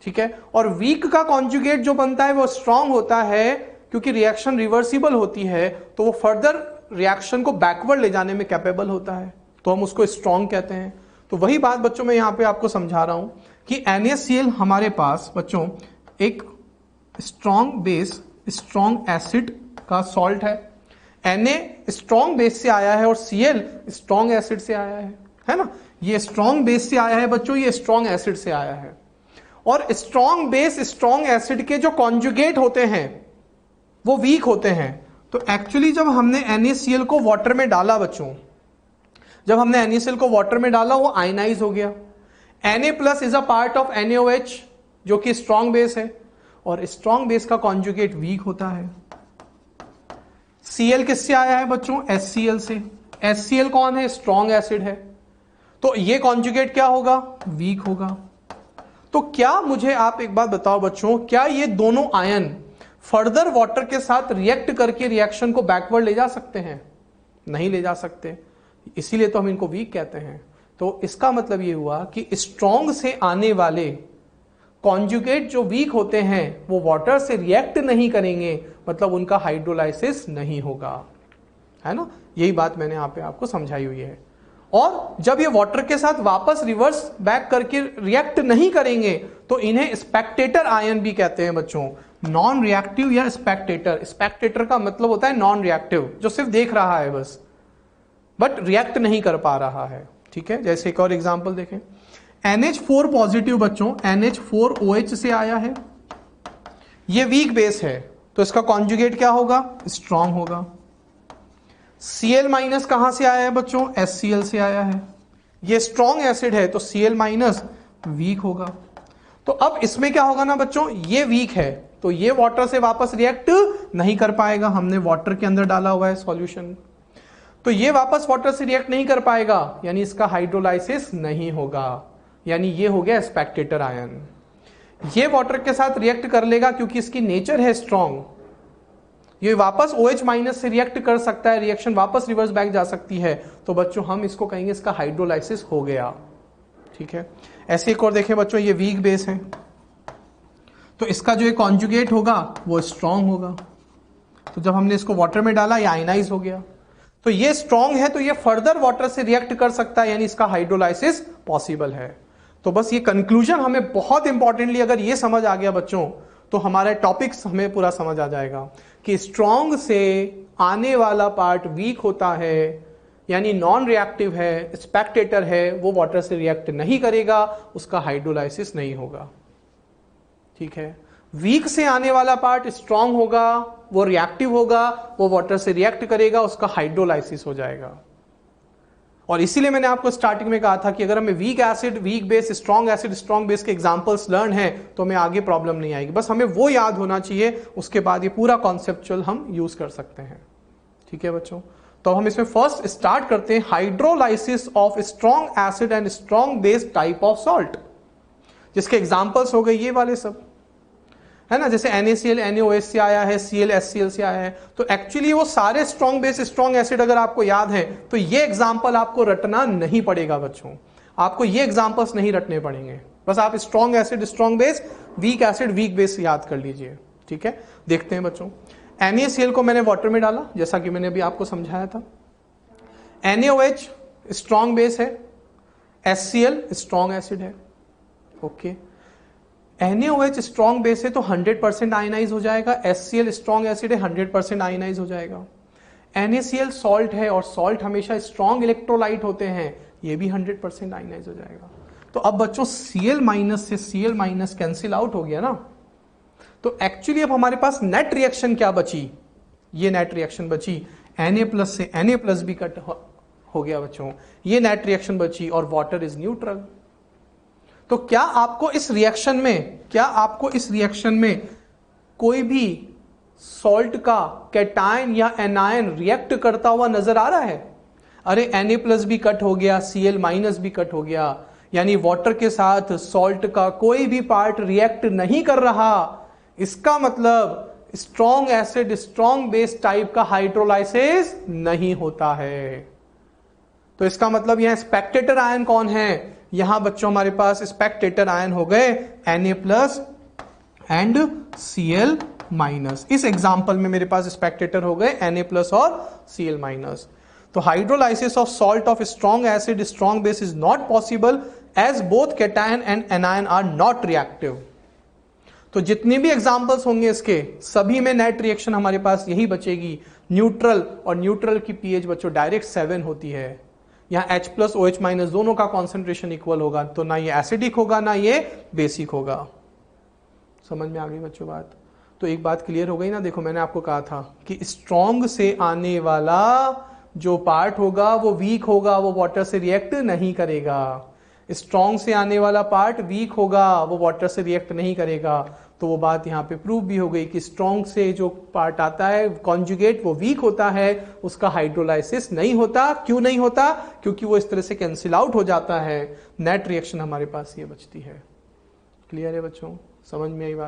ठीक है, और वीक का कॉन्जुगेट जो बनता है वो स्ट्रॉन्ग होता है, क्योंकि रिएक्शन रिवर्सिबल होती है तो वो फर्दर रिएक्शन को बैकवर्ड ले जाने में कैपेबल होता है, तो हम उसको स्ट्रॉन्ग कहते हैं। तो वही बात बच्चों मैं यहां पे आपको समझा रहा हूं कि NaCl हमारे पास बच्चों एक स्ट्रॉन्ग बेस स्ट्रॉन्ग एसिड का सॉल्ट है। Na स्ट्रॉन्ग बेस से आया है और Cl स्ट्रॉन्ग एसिड से आया है ना। ये स्ट्रॉन्ग बेस से आया है बच्चों, ये स्ट्रॉन्ग एसिड से आया है। और स्ट्रॉन्ग बेस स्ट्रॉन्ग एसिड के जो कॉन्जुगेट होते हैं वो वीक होते हैं। तो एक्चुअली जब हमने NaCl को वाटर में डाला बच्चों, जब हमने NaCl को वाटर में डाला वो आयनाइज हो गया। Na+ is a part of NaOH जो कि स्ट्रॉन्ग बेस है, और स्ट्रॉन्ग बेस का कॉन्जुगेट वीक होता है। Cl किससे आया है बच्चों? HCl से। HCl कौन है? स्ट्रॉन्ग एसिड है, तो ये कॉन्जुगेट क्या होगा? वीक होगा। तो क्या मुझे आप एक बात बताओ बच्चों, क्या ये दोनों आयन फर्दर वाटर के साथ रिएक्ट करके रिएक्शन को बैकवर्ड ले जा सकते हैं? नहीं ले जा सकते, इसीलिए तो हम इनको वीक कहते हैं। तो इसका मतलब ये हुआ कि स्ट्रॉन्ग से आने वाले कॉन्जुगेट जो वीक होते हैं वो वाटर से रिएक्ट नहीं करेंगे, मतलब उनका हाइड्रोलाइसिस नहीं होगा, है ना। यही बात मैंने यहां पे आपको समझाई हुई है। और जब ये वाटर के साथ वापस रिवर्स बैक करके रिएक्ट नहीं करेंगे तो इन्हें स्पेक्टेटर आयन भी कहते हैं बच्चों। नॉन रिएक्टिव या स्पेक्टेटर। स्पेक्टेटर का मतलब होता है नॉन रिएक्टिव, जो सिर्फ देख रहा है बस, बट रिएक्ट नहीं कर पा रहा है। ठीक है, जैसे एक और एग्जांपल देखें। NH4 पॉजिटिव बच्चों, NH4OH से आया है, ये वीक बेस है, तो इसका कॉन्जुगेट क्या होगा? स्ट्रॉन्ग होगा। Cl माइनस कहां से आया है बच्चों? HCl से आया है, ये स्ट्रॉन्ग एसिड है, तो Cl माइनस वीक होगा। तो अब इसमें क्या होगा ना बच्चों, ये वीक है तो ये वाटर से वापस रिएक्ट नहीं कर पाएगा, हमने वाटर के अंदर डाला हुआ है सॉल्यूशन, तो ये वापस वाटर से रिएक्ट नहीं कर पाएगा, यानी इसका हाइड्रोलाइसिस नहीं होगा, यानी ये हो गया स्पेक्टेटर आयन। ये वाटर के साथ रिएक्ट कर लेगा क्योंकि इसकी नेचर है स्ट्रॉन्ग, ये वापस OH माइनस से रिएक्ट कर सकता है, रिएक्शन वापस रिवर्स बैक जा सकती है, तो बच्चों हम इसको कहेंगे इसका हाइड्रोलाइसिस हो गया। ठीक है, ऐसे एक और देखें बच्चों, ये वीक बेस है, तो इसका जो कॉन्जुगेट होगा वो स्ट्रॉन्ग होगा, तो जब हमने इसको वाटर में डाला ये आयनाइज हो गया, तो ये स्ट्रॉन्ग है तो ये फर्दर वाटर से रिएक्ट कर सकता है, यानी इसका हाइड्रोलाइसिस पॉसिबल है। तो बस ये कंक्लूजन हमें बहुत इंपॉर्टेंटली अगर ये समझ आ गया बच्चों, तो हमारा टॉपिक्स हमें पूरा समझ आ जाएगा कि स्ट्रॉन्ग से आने वाला पार्ट वीक होता है, यानी नॉन रिएक्टिव है, स्पेक्टेटर है, वो वाटर से रिएक्ट नहीं करेगा, उसका हाइड्रोलाइसिस नहीं होगा। ठीक है, वीक से आने वाला पार्ट स्ट्रॉन्ग होगा, वो रिएक्टिव होगा, वो वाटर से रिएक्ट करेगा, उसका हाइड्रोलाइसिस हो जाएगा। और इसीलिए मैंने आपको स्टार्टिंग में कहा था कि अगर हमें weak acid, weak base, strong acid, strong base के एग्जांपल्स लर्न है तो हमें आगे प्रॉब्लम नहीं आएगी, बस हमें वो याद होना चाहिए, उसके बाद ये पूरा कॉन्सेप्चुअल हम यूज कर सकते हैं। ठीक है बच्चों, तो हम इसमें फर्स्ट स्टार्ट करते हैं hydrolysis of strong acid and strong base type of salt, जिसके एग्जांपल्स हो गए ये वाले सब, है ना। जैसे NaCl NaOH से आया है, Cl HCl से आया है, तो एक्चुअली वो सारे स्ट्रॉन्ग बेस, स्ट्रॉन्ग एसिड अगर आपको याद है तो ये एग्जांपल आपको रटना नहीं पड़ेगा बच्चों, आपको ये एग्जांपल्स नहीं रटने पड़ेंगे, बस आप strong acid, strong base, weak acid, weak base याद कर लीजिए। ठीक है, देखते हैं बच्चों। NaCl को मैंने वाटर में डाला, जैसा कि मैंने अभी आपको समझाया था। NaOH स्ट्रॉन्ग बेस है, HCl स्ट्रॉन्ग एसिड है। ओके, NaOH स्ट्रॉन्ग बेस है तो 100% आयनाइज हो जाएगा, HCl स्ट्रॉन्ग एसिड है, 100% आयनाइज हो जाएगा। NaCl सॉल्ट है और सॉल्ट हमेशा स्ट्रॉन्ग इलेक्ट्रोलाइट होते हैं, ये भी 100% आयनाइज हो जाएगा। तो अब बच्चों Cl माइनस से Cl माइनस कैंसिल आउट हो गया ना, तो एक्चुअली अब हमारे पास नेट रिएक्शन क्या बची? ये नेट रिएक्शन बची, Na प्लस से Na प्लस भी कट हो गया बच्चों, ये नेट रिएक्शन बची और वाटर इज न्यूट्रल। तो क्या आपको इस रिएक्शन में कोई भी सॉल्ट का कैटायन या एनायन रिएक्ट करता हुआ नजर आ रहा है? अरे Na प्लस भी कट हो गया, Cl माइनस भी कट हो गया, यानी वाटर के साथ सॉल्ट का कोई भी पार्ट रिएक्ट नहीं कर रहा। इसका मतलब strong acid, strong base type का हाइड्रोलाइसिस नहीं होता है। तो इसका मतलब यहां स्पेक्टेटर आयन कौन है? यहां बच्चों हमारे पास स्पेक्टेटर आयन हो गए Na plus and Cl minus. इस एग्जांपल में मेरे पास स्पेक्टेटर हो गए Na प्लस और Cl माइनस। तो hydrolysis of salt of strong acid, strong base is not possible as both cation and anion are not reactive. तो जितने भी एग्जांपल्स होंगे इसके सभी में नेट रिएक्शन हमारे पास यही बचेगी, न्यूट्रल, और न्यूट्रल की पीएच बच्चों डायरेक्ट 7 होती है। यहाँ H प्लस OH माइनस दोनों का कॉन्सेंट्रेशन इक्वल होगा, तो ना ये एसिडिक होगा ना ये बेसिक होगा। समझ में आ गई बच्चों बात? तो एक बात क्लियर हो गई ना। देखो मैंने आपको कहा था कि स्ट्रॉन्ग से आने वाला जो पार्ट होगा वो वीक होगा, वो वाटर से रिएक्ट नहीं करेगा। स्ट्रॉन्ग से आने वाला पार्ट वीक होगा, वो वाटर से रिएक्ट नहीं करेगा। तो वो बात यहाँ पे प्रूव भी हो गई कि स्ट्रॉन्ग से जो पार्ट आता है कॉन्जुगेट, वो वीक होता है, उसका हाइड्रोलाइसिस नहीं होता। क्यों नहीं होता? क्योंकि वो इस तरह से कैंसिल आउट हो जाता है, नेट रिएक्शन हमारे पास ये बचती है। क्लियर है बच्चों? समझ में आई बात?